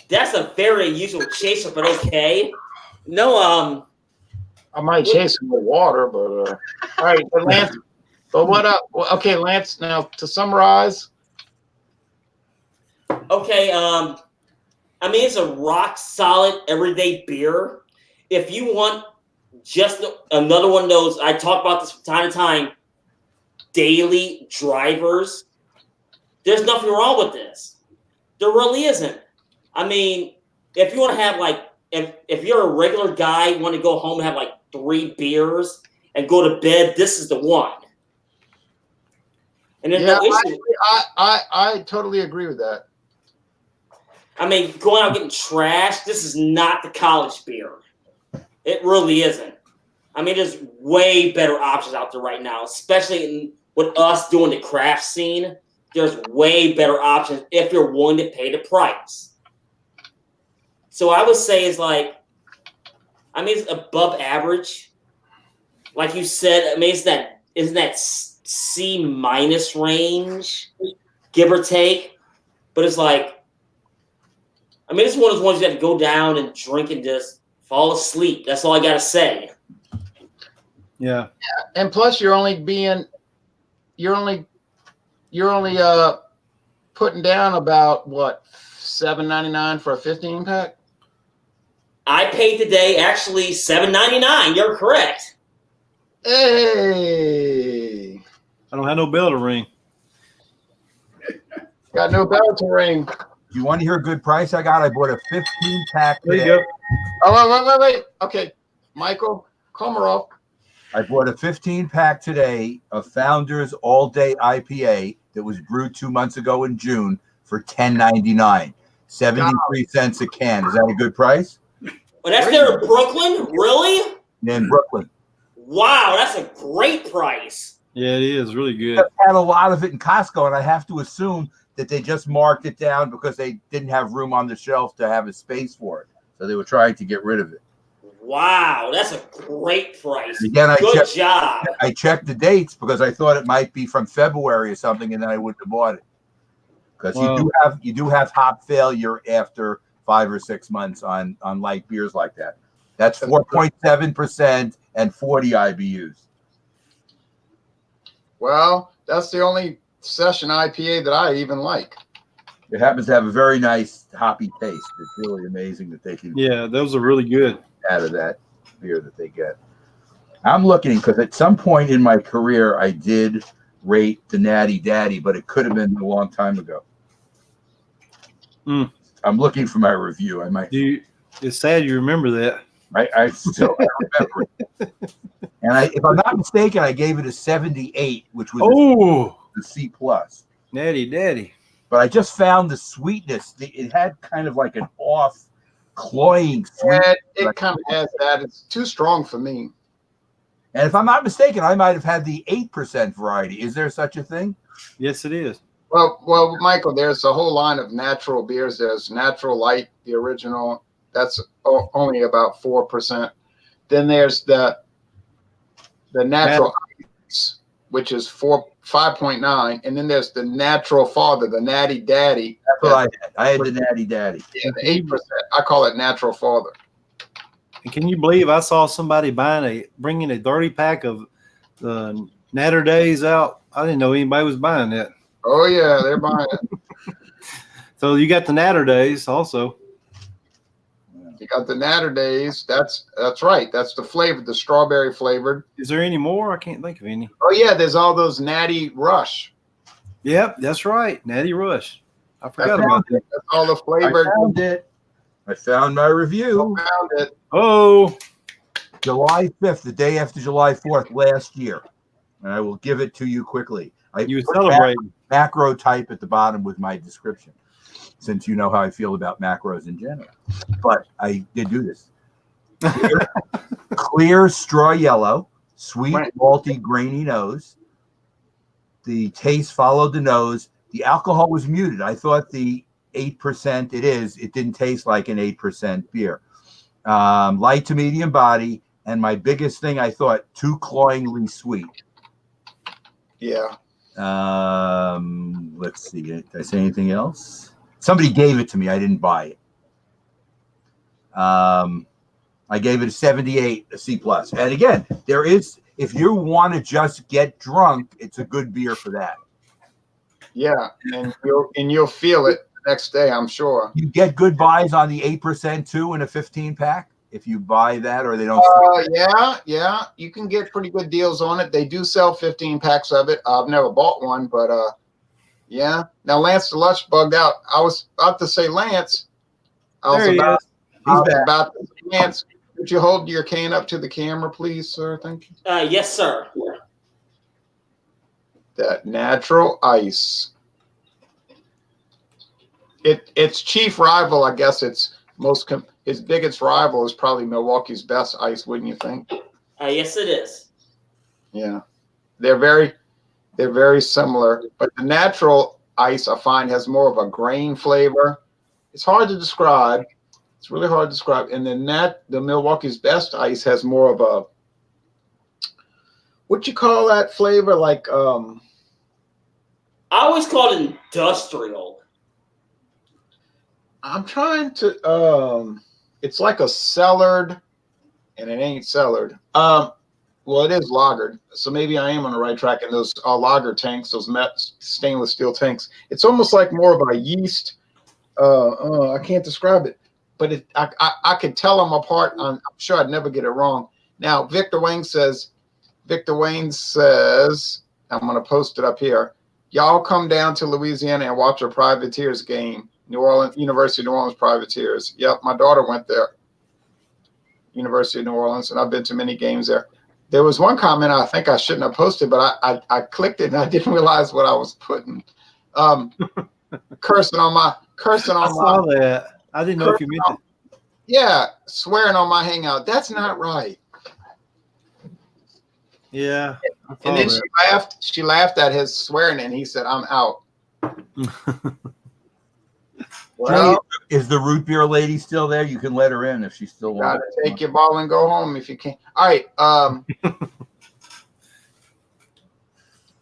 F: That's a very unusual chaser, but okay. No,
A: I might chase it with water, but all right. But Lance, but what up? Okay, Lance. Now to summarize.
F: okay. I mean, it's a rock solid everyday beer. If you want just another one of those, I talk about this from time to time, daily drivers, there's nothing wrong with this. There really isn't. I mean, if you want to have like, if you're a regular guy, you want to go home and have like 3 beers and go to bed, this is the one. And there's no issue.
A: I totally agree with that.
F: I mean, going out getting trashed, this is not the college beer. It really isn't. I mean, there's way better options out there right now, especially with us doing the craft scene. There's way better options if you're willing to pay the price. So I would say it's like, I mean, it's above average. Like you said, I mean, isn't that C minus range, give or take? But it's like, I mean, it's one of those ones you have to go down and drink and just fall asleep. That's all I got to say.
E: Yeah.
A: And plus, you're only putting down about what, $7.99 for a 15 pack.
F: I paid today actually $7.99. You're correct.
A: Hey,
E: I don't have no bell to ring.
A: got no bell to ring.
B: You want to hear a good price I got? I bought a 15 pack
E: There you
B: today.
E: go.
A: Oh, wait. Okay, Michael Komarov.
B: I bought a 15-pack today of Founders All Day IPA that was brewed 2 months ago in June for $10.99, 73 cents a can. Is that a good price?
F: Well, that's there in Brooklyn? Really?
B: In Brooklyn.
F: Wow, that's a great price.
E: Yeah, it is really good.
B: I've had a lot of it in Costco, and I have to assume that they just marked it down because they didn't have room on the shelf to have a space for it. So they were trying to get rid of it.
F: Wow, that's a great price.
B: Again,
F: Good job.
B: I checked the dates because I thought it might be from February or something, and then I wouldn't have bought it. Because you do have hop failure after 5 or 6 months on light beers like that. That's 4.7% and 40 IBUs.
A: Well, that's the only session IPA that I even like.
B: It happens to have a very nice hoppy taste. It's really amazing that they can
E: those are really good
B: out of that beer that they get. I'm looking because at some point in my career I did rate the Natty Daddy, but it could have been a long time ago. I'm looking for my review. I might.
E: It's sad you remember that.
B: I still remember it. And if I'm not mistaken, I gave it a 78, which was the C plus.
E: Natty Daddy.
B: But I just found the sweetness. It had kind of like an off, cloying sweetness.
A: Yeah, it kind of has that. It's too strong for me.
B: And if I'm not mistaken, I might have had the 8% variety. Is there such a thing?
E: Yes, it is.
A: Well, Michael, there's a whole line of natural beers. There's Natural Light, the original. That's only about 4%. Then there's the Natural Ice, which is 5.9, and then there's the Natural Father, the Natty Daddy.
B: That's what I had. I had the Natty Daddy.
A: Yeah, the 8%. I call it Natural Father.
E: And can you believe I saw somebody bringing a 30-pack of the Natter Days out? I didn't know anybody was buying that.
A: Oh yeah, they're buying it.
E: So you got the Natter Days also.
A: You got the Natter Days. That's right. That's the flavor, the strawberry flavored.
E: Is there any more? I can't think of any.
A: Oh yeah, there's all those Natty Rush.
E: Yep, that's right. Natty Rush. I forgot about that.
A: That's all the flavored.
B: I found it. I found my review.
A: I found it.
E: Oh,
B: July 5th, the day after July 4th last year. And I will give it to you quickly.
E: you celebrate.
B: Macro type at the bottom with my description, since you know how I feel about macros in general. But I did do this. Clear straw yellow, sweet, malty, grainy nose. The taste followed the nose. The alcohol was muted. I thought the 8% it didn't taste like an 8% beer. Light to medium body. And my biggest thing, I thought, too cloyingly sweet.
A: Yeah.
B: Let's see. Did I say anything else? Somebody gave it to me. I didn't buy it. I gave it a 78, a C plus. And again, there is, if you want to just get drunk, it's a good beer for that.
A: Yeah, and you'll feel it the next day, I'm sure.
B: You get good buys on the 8% too in a 15-pack if you buy that, or they don't.
A: Yeah, you can get pretty good deals on it. They do sell 15 packs of it. I've never bought one, but yeah. Now Lance the Lush bugged out. I was about to say Lance. Lance, could you hold your can up to the camera, please, sir? Thank you.
F: Yes, sir.
A: That Natural Ice. Its chief rival, I guess its his biggest rival is probably Milwaukee's Best Ice, wouldn't you think?
F: Yes, it is.
A: Yeah, they're very similar, but the Natural Ice I find has more of a grain flavor. It's hard to describe. It's really hard to describe. And the Milwaukee's Best Ice has more of a, what you call that flavor? Like
F: I always call it industrial.
A: I'm trying to it's like a cellared, and it ain't cellared. Well, it is lagered, so maybe I am on the right track. And those lager tanks, those stainless steel tanks, it's almost like more of a yeast. I can't describe it, but I could tell them apart. I'm sure I'd never get it wrong. Now, Victor Wayne says, I'm going to post it up here. Y'all come down to Louisiana and watch a Privateers game. New Orleans, University of New Orleans Privateers. Yep, my daughter went there. University of New Orleans, and I've been to many games there. There was one comment I think I shouldn't have posted, but I clicked it and I didn't realize what I was putting. Cursing on my
E: I saw that. I didn't know if you meant it.
A: Yeah, swearing on my Hangout. That's not right.
E: Yeah.
A: And then she laughed at his swearing and he said, I'm out. Well,
B: is the root beer lady still there? You can let her in if she's still
A: gotta
B: wants.
A: take your ball and go home if you can. All right.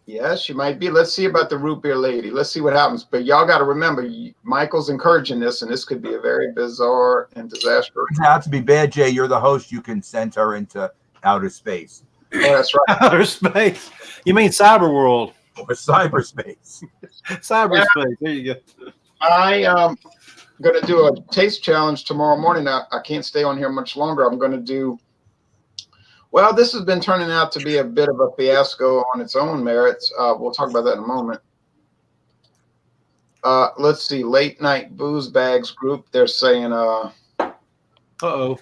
A: Yeah, she might be. Let's see about the root beer lady. Let's see what happens. But y'all got to remember, Michael's encouraging this, and this could be a very bizarre and disastrous.
B: Turns out to be bad, Jay. You're the host. You can send her into outer space.
A: Oh, that's right.
E: Outer space. You mean cyber world?
B: Or cyberspace.
E: Cyberspace. There you go.
A: I going to do a taste challenge tomorrow morning. I can't stay on here much longer. I'm going to do. Well, this has been turning out to be a bit of a fiasco on its own merits. We'll talk about that in a moment. Let's see. Late Night Booze Bags Group. They're saying.
E: Uh-oh.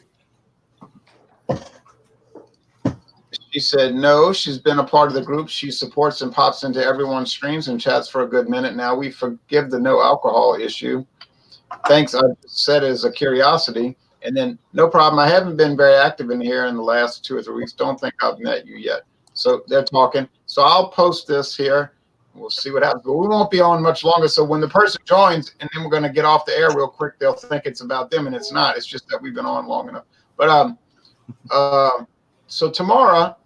A: She said no. She's been a part of the group. She supports and pops into everyone's streams and chats for a good minute now. We forgive the no alcohol issue. Thanks. I said as a curiosity. And then, no problem. I haven't been very active in here in the last 2 or 3 weeks. Don't think I've met you yet. So they're talking. So I'll post this here. We'll see what happens. But we won't be on much longer. So when the person joins, and then we're going to get off the air real quick, they'll think it's about them, and it's not. It's just that we've been on long enough. But so tomorrow,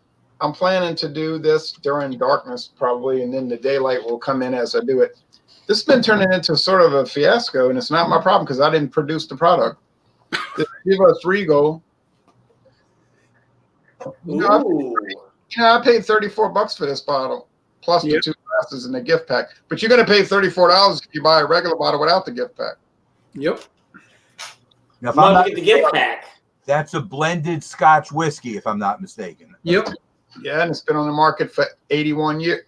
A: I'm planning to do this during darkness probably, and then the daylight will come in as I do it. This has been turning into sort of a fiasco, and it's not my problem because I didn't produce the product. Give us Regal. I paid $34 for this bottle, plus the 2 glasses and the gift pack. But you're going to pay $34 if you buy a regular bottle without the gift pack.
D: Yep.
B: Now, if I'm not,
F: get the gift pack.
B: that's a blended Scotch whiskey, if I'm not mistaken.
D: Yep.
A: Yeah, and it's been on the market for 81 years.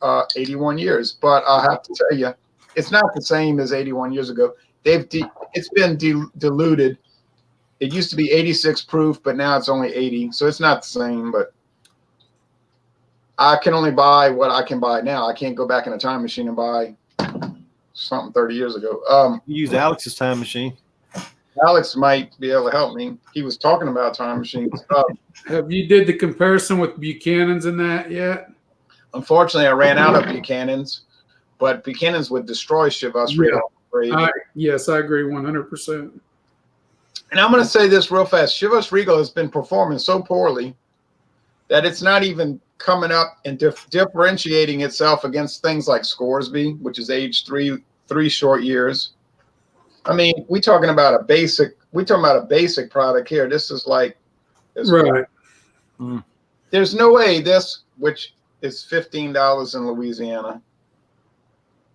A: But I have to tell you, it's not the same as 81 years ago. It's been diluted. It used to be 86 proof, but now it's only 80. So it's not the same, but I can only buy what I can buy now. I can't go back in a time machine and buy something 30 years ago.
E: You use Alex's time machine.
A: Alex might be able to help me. He was talking about time machines.
D: Have you did the comparison with Buchanan's in that yet?
A: Unfortunately, I ran out of Buchanan's, but Buchanan's would destroy Chivas Regal.
D: Yes, I agree 100%.
A: And I'm going to say this real fast. Chivas Regal has been performing so poorly that it's not even coming up and differentiating itself against things like Scoresby, which is aged three short years. I mean, we're talking about a basic product here. This is like this
D: right.
A: There's no way this, which is $15 in Louisiana,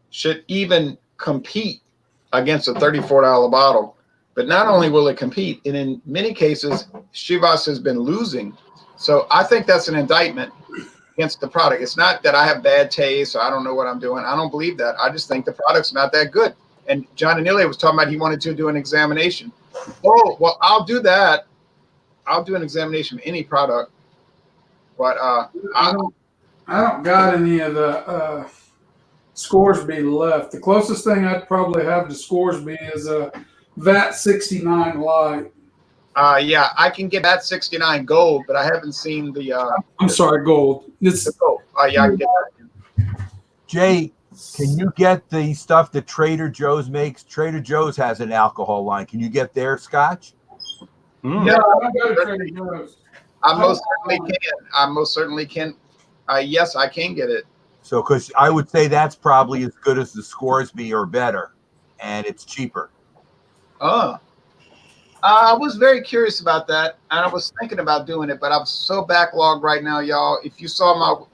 A: should even compete against a $34 bottle. But not only will it compete, and in many cases, Chivas has been losing. So I think that's an indictment against the product. It's not that I have bad taste or I don't know what I'm doing. I don't believe that. I just think the product's not that good. And John Anilli was talking about he wanted to do an examination. Oh, well, I'll do that. I'll do an examination of any product. But
D: I don't got any of the Scoresby left. The closest thing I'd probably have to Scoresby is a VAT 69 Light.
A: Yeah, I can get that 69 Gold, but I haven't seen the.
D: I'm sorry, Gold. It's
A: the Gold. Yeah, I can get that.
B: Jay, can you get the stuff that Trader Joe's makes? Trader Joe's has an alcohol line. Can you get their Scotch?
A: Yeah,
D: I go to Trader Joe's.
A: I most certainly can. Yes, I can get it.
B: So, because I would say that's probably as good as the Scoresby or better, and it's cheaper.
A: Oh, I was very curious about that, and I was thinking about doing it, but I'm so backlogged right now, y'all. If you saw my,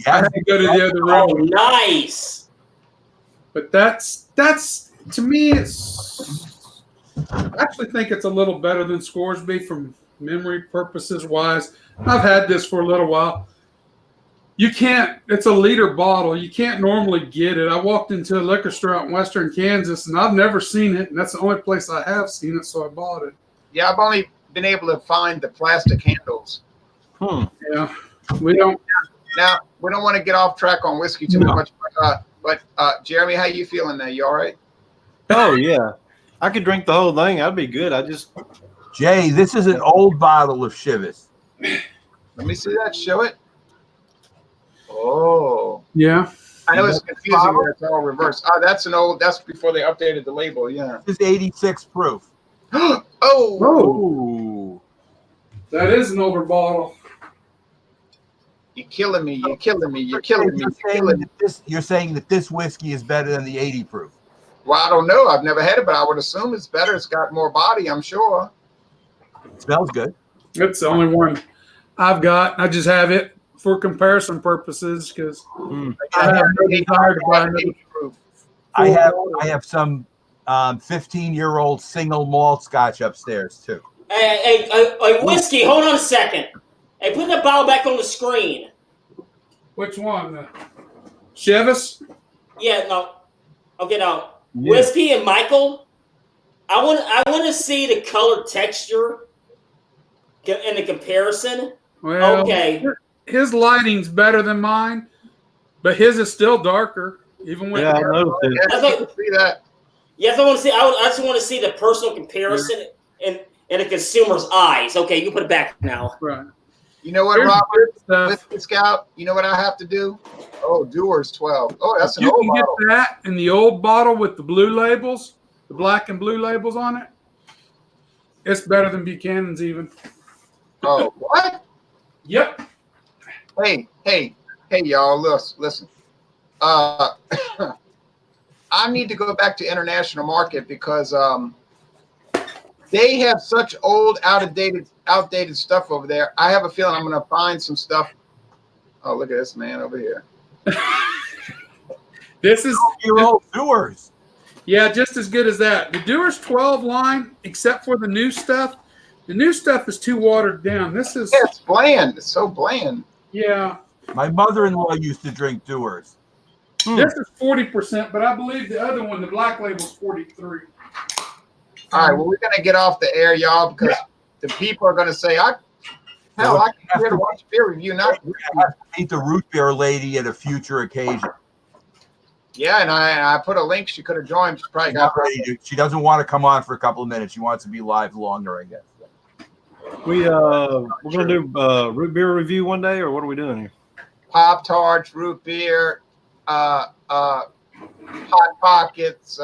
D: I had to go to the other room.
F: Oh, nice.
D: But that's to me, I actually think it's a little better than Scoresby from memory purposes wise. I've had this for a little while. It's a liter bottle. You can't normally get it. I walked into a liquor store out in Western Kansas, and I've never seen it, and that's the only place I have seen it, so I bought it.
A: Yeah, I've only been able to find the plastic handles.
D: Yeah, we don't.
A: Now we don't want to get off track on whiskey too
D: No.
A: much, but Jeremy, how you feeling now? You all right?
E: Oh yeah, I could drink the whole thing. I'd be good.
B: Jay, this is an old bottle of Chivas.
A: Let me see that. Show it. Oh,
D: Yeah.
A: I know it's confusing when it's all reversed. Oh, that's an old. That's before they updated the label. Yeah.
B: This is 86 proof.
A: Oh.
B: Ooh.
D: That is an older bottle.
A: You're killing me. You're killing me. You're killing me. You're killing me.
B: You're saying that this whiskey is better than the 80 proof.
A: Well, I don't know. I've never had it, but I would assume it's better. It's got more body, I'm sure.
B: It smells good.
D: It's the only one I've got. I just have it for comparison purposes because I have no desire to buy another.
B: I have some 15-year-old single malt scotch upstairs too.
F: Hey, whiskey, hold on a second. Hey, put that bottle back on the screen.
D: Which one? The Chivas?
F: Yeah, no. Okay, now whiskey and Michael. I want to see the color texture in the comparison.
D: Well,
F: okay.
D: His lighting's better than mine, but his is still darker. Even with
E: I noticed it.
A: Yeah, you can see that.
F: Yes, I want to see. I just want to see the personal comparison in the consumer's eyes. Okay, you put it back now.
D: Right.
A: You know what,
D: There's
A: Robert? Whiskey Scout. You know what I have to do? Oh, Dewar's 12. Oh, that's an
D: You
A: old
D: can get
A: bottle.
D: that in the old bottle with the blue labels, the black and blue labels on it. It's better than Buchanan's even.
A: Oh, what?
D: Yep.
A: Hey, y'all, listen. I need to go back to international market because they have such old, outdated stuff over there. I have a feeling I'm going to find some stuff. Oh, look at this man over here.
D: This is
B: Your old Dewar's.
D: Yeah, just as good as that. The Dewar's 12 line, except for the new stuff. The new stuff is too watered down. This is
A: Yeah, it's bland. It's so bland.
D: yeah.
B: My mother-in-law used to drink Dewar's.
D: This is 40%, but I believe the other one, the black label, is 43.
A: All right, well, we're going to get off the air, y'all, because the people are going to say, I can here to watch beer review, not
B: I have to meet the root beer lady at a future occasion.
A: Yeah, and I put a link. She could have joined. She probably got
B: Not ready to. She doesn't want to come on for a couple of minutes. She wants to be live longer, I guess.
E: We're gonna do root beer review one day, or what are we doing here?
A: Pop Tarts, root beer, Hot Pockets,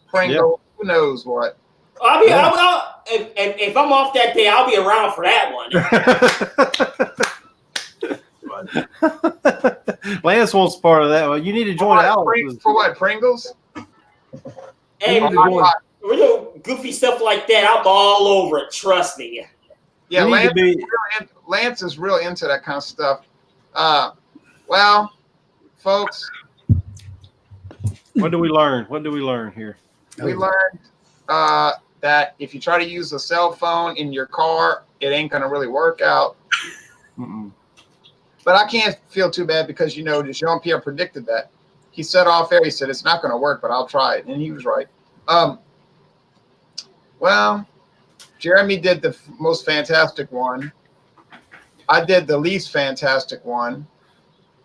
A: Pringles, who knows what.
F: If I'm off that day, I'll be around for that one.
E: Lance wants part of that one. You need to join Alex.
A: For what? Pringles?
F: Hey,
A: Hot
F: we're doing goofy stuff like that. I'm all over it. Trust me.
A: Yeah,
E: You need to be-
A: Lance is real into that kind of stuff. Well, folks,
E: What do we learn? What do we learn here?
A: we learned that if you try to use a cell phone in your car, it ain't going to really work out.
E: Mm-mm.
A: But I can't feel too bad because, Jean-Pierre predicted that. He said off air, he said, it's not going to work, but I'll try it. And he was right. Well, Jeremy did the most fantastic one. I did the least fantastic one.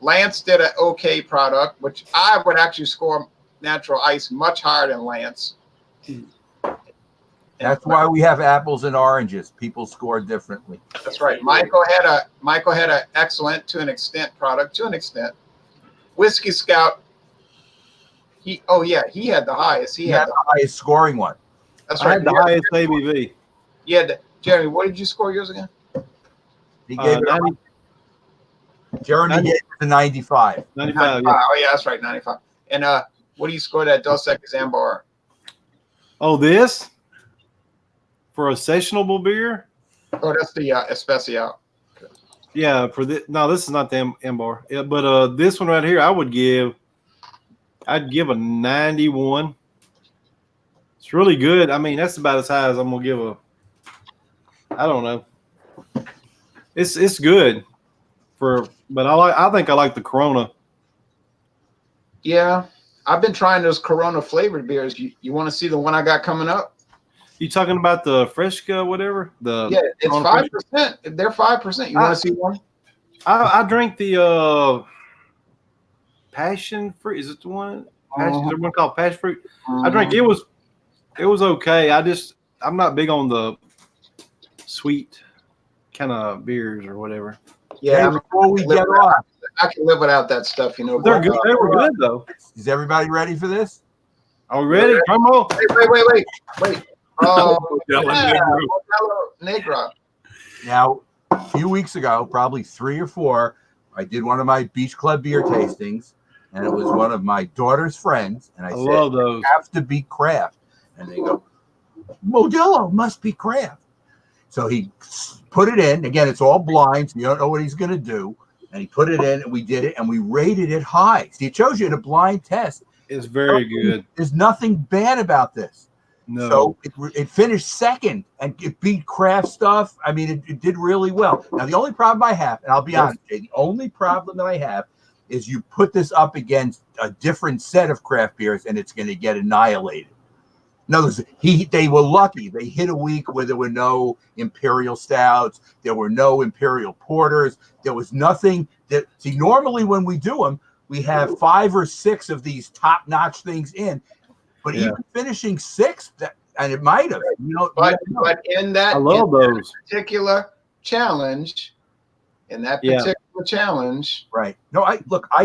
A: Lance did an okay product, which I would actually score Natural Ice much higher than Lance.
B: That's why we have apples and oranges. People score differently.
A: That's right. Michael had a excellent, to an extent, product, to an extent. Whiskey Scout, he had the highest. He had
B: the highest scoring one.
A: That's
E: I
A: right.
E: had the highest ABV.
A: Yeah, Jeremy, what did you score yours again?
B: He gave it
E: 90,
B: Jeremy gave it a 95.
E: 95.
A: 95.
E: Yeah.
A: Oh, yeah, that's right, 95. And what do you score that Dos Equis Ambar?
E: Oh, this for a sessionable beer?
A: Oh, that's the Especial.
E: Yeah, for this. No, this is not the Ambar. Yeah, but this one right here, I'd give a 91. It's really good. I mean, that's about as high as I'm gonna give a. I don't know. It's good but I think I like the Corona.
A: Yeah, I've been trying those Corona flavored beers. You want to see the one I got coming up?
E: You talking about the Fresca, whatever?
A: Yeah, it's 5%. They're 5%. You want to see one?
E: I drank the passion fruit. Is it the one? Passion, is there one called passion fruit? I drank it was okay. I'm not big on the sweet kind of beers or whatever.
A: Yeah,
B: before we get off,
A: I can live without that stuff, you know.
E: They're good. They were good though.
B: Is everybody ready for this?
E: Are we ready? Come on.
A: Wait. Oh,
D: Modelo
A: Negra.
B: Now, a few weeks ago, probably 3 or 4, I did one of my Beach Club beer tastings, and it was one of my daughter's friends, and I said,
E: love those.
B: "You have to be craft," and they go, "Modelo must be craft." So he put it in. Again, it's all blind, so you don't know what he's going to do. And he put it in, and we did it, and we rated it high. See, it shows you in a blind test.
E: It's very good.
B: There's nothing bad about this.
E: No.
B: So it finished second, and it beat craft stuff. I mean, it did really well. Now, the only problem I have, and I'll be honest, Jay, the only problem that I have is you put this up against a different set of craft beers, and it's going to get annihilated. In other words, they were lucky. They hit a week where there were no imperial stouts, there were no imperial porters, there was nothing that. See, normally when we do them, we have 5 or 6 of these top-notch things in. But even finishing 6th, and it might have,
A: But in that,
E: I love those
A: particular challenge,
B: right? No, I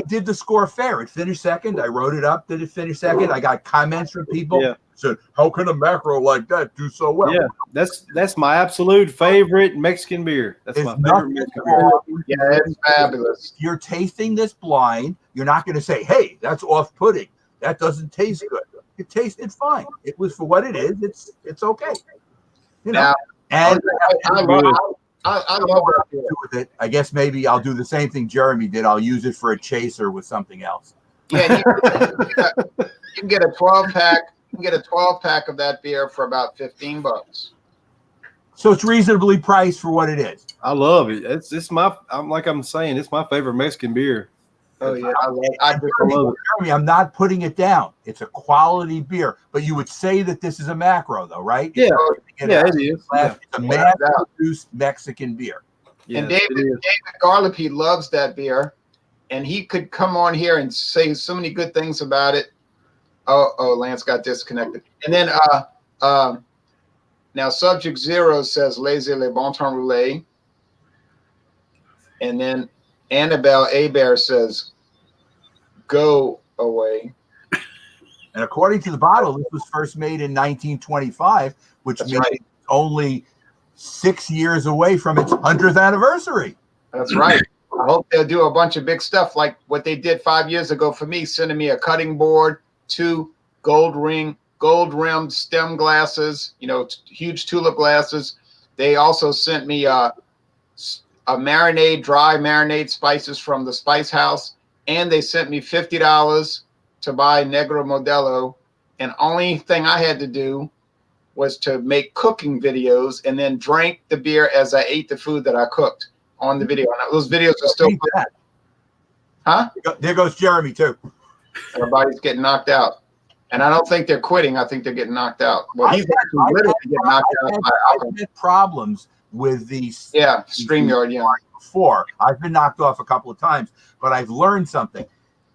B: did the score fair. It finished second. I wrote it up that it finished second. I got comments from people.
E: Yeah.
B: Said, "How can a macro like that do so well?"
E: Yeah, that's my absolute favorite Mexican beer. That's my favorite Mexican beer.
A: Yeah, it's fabulous.
B: If you're tasting this blind, you're not going to say, "Hey, that's off-putting. That doesn't taste good." It tasted fine. It was for what it is. It's okay.
A: Now,
B: and
A: I love that beer.
B: with it. I guess maybe I'll do the same thing Jeremy did. I'll use it for a chaser with something else.
A: Yeah, you can get a 12-pack. You can get a 12-pack of that beer for about $15.
B: So it's reasonably priced for what it is.
E: I love it. It's my. I'm saying, it's my favorite Mexican beer.
A: Oh yeah, I love it.
B: Jeremy, I'm not putting it down. It's a quality beer, but you would say that this is a macro, though, right?
E: Yeah, it is.
B: It's a mass-produced Mexican beer.
A: And David Garlipy loves that beer, and he could come on here and say so many good things about it. Oh, Lance got disconnected. And then now Subject Zero says Laissez le bon temps rouler. And then Annabelle Abear says go away.
B: And according to the bottle, this was first made in 1925, which means it's only 6 years away from its 100th anniversary.
A: That's right. I hope they'll do a bunch of big stuff like what they did 5 years ago for me, sending me a cutting board, 2 gold-rimmed stem glasses, huge tulip glasses. They also sent me a dry marinade spices from the Spice House, and they sent me $50 to buy Negro Modelo. And only thing I had to do was to make cooking videos and then drank the beer as I ate the food that I cooked on the video. And those videos are still. Huh?
B: There goes Jeremy too.
A: Everybody's getting knocked out. And I don't think they're quitting. I think they're getting knocked out. Well, he's literally getting knocked out by alcohol.
B: I've had problems with these.
A: Yeah, StreamYard, yeah.
B: Before. I've been knocked off a couple of times, but I've learned something.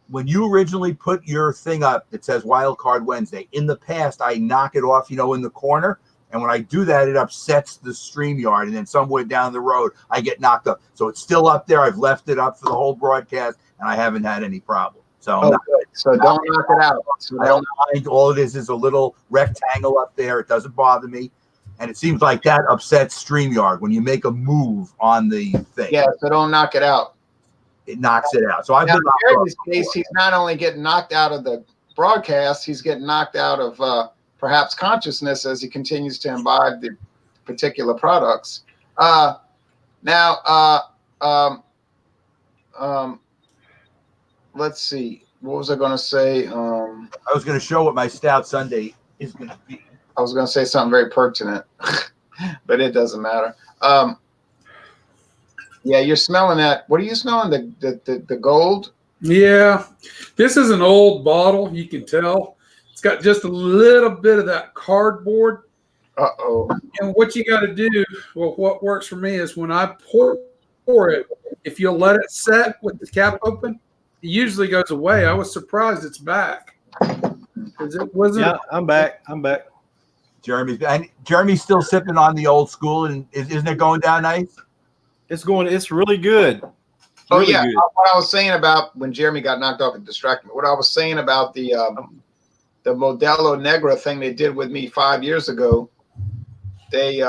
B: When you originally put your thing up that says Wildcard Wednesday, in the past, I knock it off, in the corner. And when I do that, it upsets the StreamYard. And then somewhere down the road, I get knocked up. So it's still up there. I've left it up for the whole broadcast, and I haven't had any problem. So,
A: don't knock it out. So
B: I don't mind. All it is a little rectangle up there. It doesn't bother me. And it seems like that upsets StreamYard when you make a move on the thing.
A: Yeah, so don't knock it out.
B: It knocks it out. So I've been
A: in this case, he's not only getting knocked out of the broadcast, he's getting knocked out of perhaps consciousness as he continues to imbibe the particular products. Let's see. What was I going to say?
B: I was going to show what my Stout Sunday is going to be.
A: I was going to say something very pertinent, but it doesn't matter. Yeah, you're smelling that. What are you smelling? The gold?
D: Yeah, this is an old bottle. You can tell it's got just a little bit of that cardboard.
A: Uh-oh.
D: And what you got to do, well, what works for me is when I pour it, if you'll let it set with the cap open, it usually goes away. I was surprised it's back because it wasn't.
E: Yeah, I'm back.
B: Jeremy's still sipping on the old school, and isn't it going down nice?
E: It's really good.
A: Oh,
E: Really
A: yeah.
E: good.
A: What I was saying about when Jeremy got knocked off and distracted me, what I was saying about the Modelo Negra thing they did with me 5 years ago, they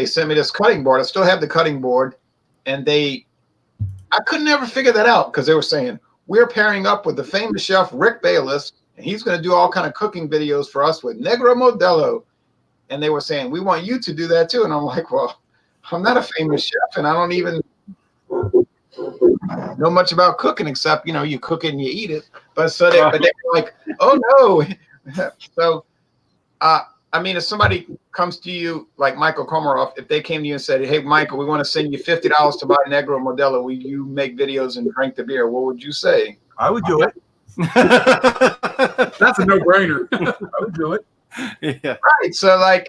A: sent me this cutting board. I still have the cutting board, and I could never figure that out because they were saying, we're pairing up with the famous chef Rick Bayless, and he's going to do all kind of cooking videos for us with Negra Modelo. And they were saying, we want you to do that too. And I'm like, well, I'm not a famous chef, and I don't even know much about cooking except, you cook it and you eat it. But they were like, oh no. So, I mean, if somebody comes to you like Michael Komarov, if they came to you and said, hey, Michael, we want to send you $50 to buy Negro Modelo, will you make videos and drink the beer? What would you say?
B: I would do it.
D: That's a no-brainer. I would do it.
E: Yeah.
A: Right. So, like,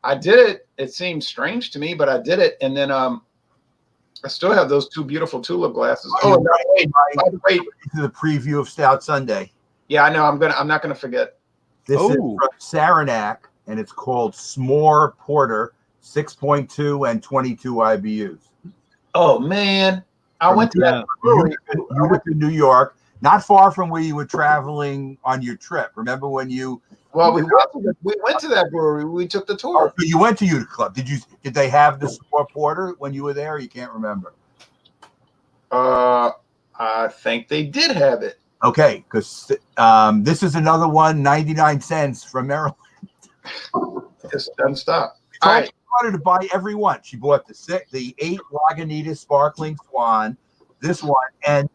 A: I did it. It seemed strange to me, but I did it. And then I still have those two beautiful tulip glasses. Oh, and by the way,
B: to the preview of Stout Sunday.
A: Yeah, I know. I'm not gonna forget.
B: This is from Saranac, and it's called S'more Porter, 6.2 and 22 IBUs.
A: Oh man, I went to that brewery.
B: Utica, New York, not far from where you were traveling on your trip. Remember when you?
A: Well, we went to that brewery. We took the tour.
B: Oh, you went to Utica Club. Did they have the S'more Porter when you were there? Or you can't remember.
A: I think they did have it.
B: Okay, because this is another one, 99 cents from Maryland.
A: Just doesn't stop.
B: All right. She wanted to buy every one. She bought the 8 Lagunitas Sparkling Swan, this one, and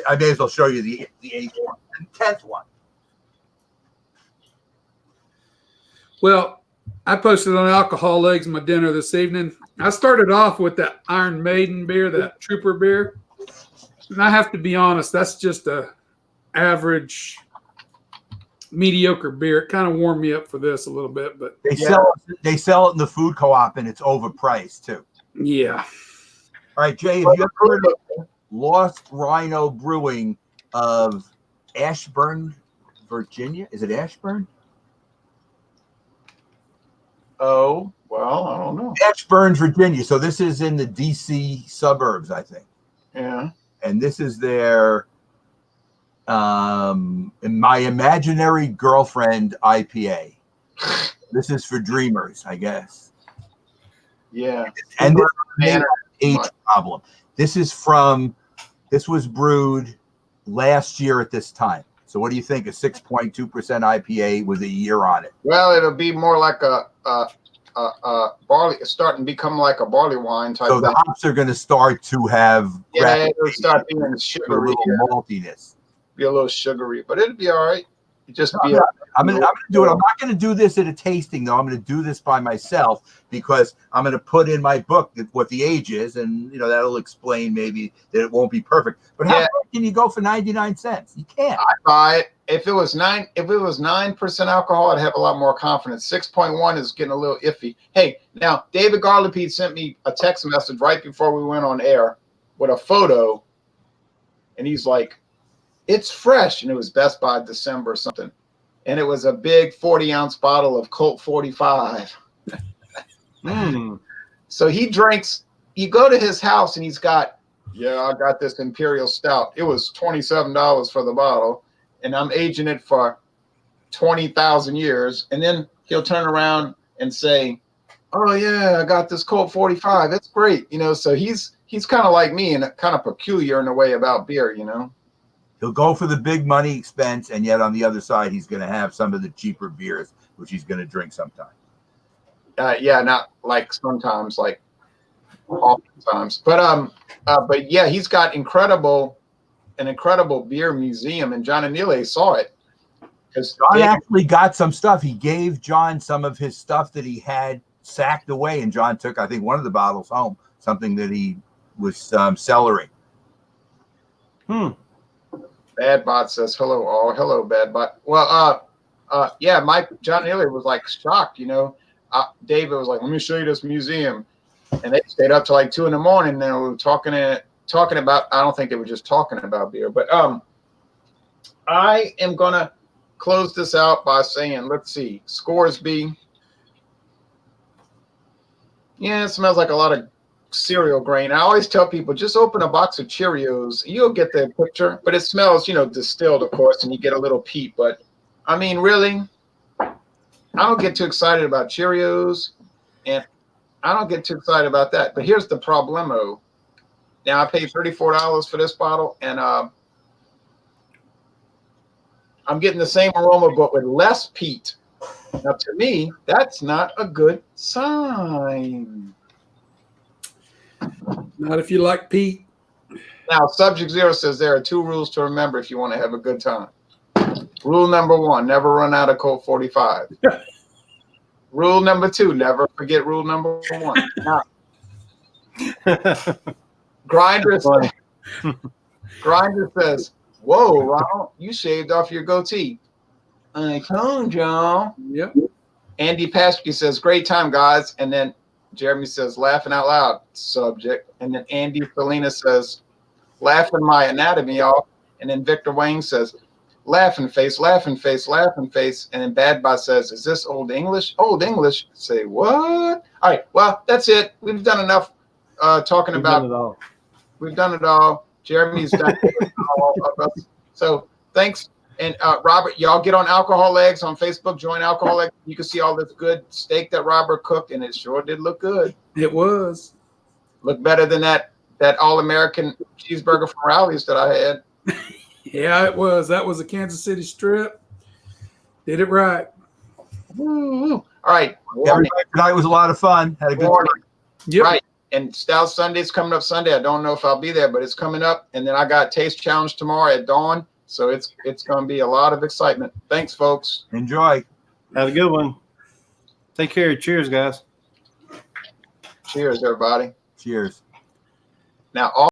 B: I may as well show you the 8th one and 10th one.
D: Well, I posted on Alcohol Legs my dinner this evening. I started off with that Iron Maiden beer, that Trooper beer. And I have to be honest, that's just a average, mediocre beer. It kind of warmed me up for this a little bit, but
B: they sell it in the food co-op, and it's overpriced too.
D: Yeah.
B: All right, Jay, have you ever heard of Lost Rhino Brewing of Ashburn, Virginia? Is it Ashburn?
A: Oh, well, I don't know.
B: Ashburn, Virginia. So this is in the DC suburbs, I think.
A: Yeah.
B: And this is their My Imaginary Girlfriend IPA. This is for dreamers, I guess.
A: Yeah.
B: And this is age problem. This was brewed last year at this time. So what do you think? A 6.2% IPA with a year on it.
A: Well, it'll be more like a barley, starting to become like a barley wine type.
B: So the hops are going to start to have
A: it'll start being sugary,
B: a little maltiness.
A: Be a little sugary, but it'll be all right.
B: I'm gonna do it. I'm not gonna do this at a tasting though. I'm gonna do this by myself because I'm gonna put in my book what the age is, and that'll explain maybe that it won't be perfect. But how can you go for 99 cents? You can't.
A: I buy it. If it was 9% alcohol, I'd have a lot more confidence. 6.1 is getting a little iffy. Hey, now David Garlipede sent me a text message right before we went on air with a photo, and he's like, it's fresh, and it was Best By December or something. And it was a big 40-ounce bottle of Colt 45. So he drinks, you go to his house, and he's got, I got this Imperial Stout. It was $27 for the bottle, and I'm aging it for 20,000 years. And then he'll turn around and say, oh, yeah, I got this Colt 45. It's great. So he's kind of like me and kind of peculiar in a way about beer,
B: He'll go for the big money expense, and yet on the other side, he's going to have some of the cheaper beers, which he's going to drink sometime.
A: Not like sometimes, like oftentimes. But yeah, he's got an incredible beer museum, and John Anile saw it.
B: John actually got some stuff. He gave John some of his stuff that he had sacked away, and John took, I think, one of the bottles home, something that he was cellaring.
A: Bad Bot says, hello, all. Hello, Bad Bot. Well, John Elliott was like shocked, you know. David was like, let me show you this museum. And they stayed up till like 2 a.m. And they were talking about, I don't think they were just talking about beer, but I am going to close this out by saying, let's see, Scoresby. Yeah, it smells like a lot of cereal grain. I always tell people, just open a box of Cheerios. You'll get the picture, but it smells, distilled, of course, and you get a little peat. But, I mean, really, I don't get too excited about Cheerios, and I don't get too excited about that. But here's the problemo. Now, I paid $34 for this bottle, and I'm getting the same aroma, but with less peat. Now, to me, that's not a good sign.
D: Not if you like Pete.
A: Now, Subject Zero says there are 2 rules to remember if you want to have a good time. Rule number 1, never run out of Colt 45. Rule number 2, never forget rule number 1. Now, Grinder says, whoa, Ronald, you shaved off your goatee. I told y'all.
D: Yep.
A: Andy Paskey says, great time, guys. And then Jeremy says, laughing out loud, Subject. And then Andy Felina says, laughing my anatomy off. And then Victor Wayne says, laughing face, laughing face, laughing face. And then Bad Bot says, is this Old English? Old English? Say, what? All right, well, that's it. We've done enough talking about. We've done it all. Jeremy's done it all of us. So thanks. And Robert, y'all get on Alcohol Eggs on Facebook. Join Alcohol Eggs. You can see all this good steak that Robert cooked, and it sure did look good.
D: It was.
A: Looked better than that All-American cheeseburger from Rowley's that I had.
D: Yeah, it was. That was a Kansas City strip. Did it right.
A: Woo. All right.
B: Everybody tonight was a lot of fun. Had a good time.
D: Yep.
A: Right. And Stout Sunday's coming up Sunday. I don't know if I'll be there, but it's coming up. And then I got Taste Challenge tomorrow at dawn. So it's going to be a lot of excitement. Thanks, folks.
B: Enjoy.
E: Have a good one. Take care. Cheers, guys.
A: Cheers, everybody.
B: Cheers.
A: Now, all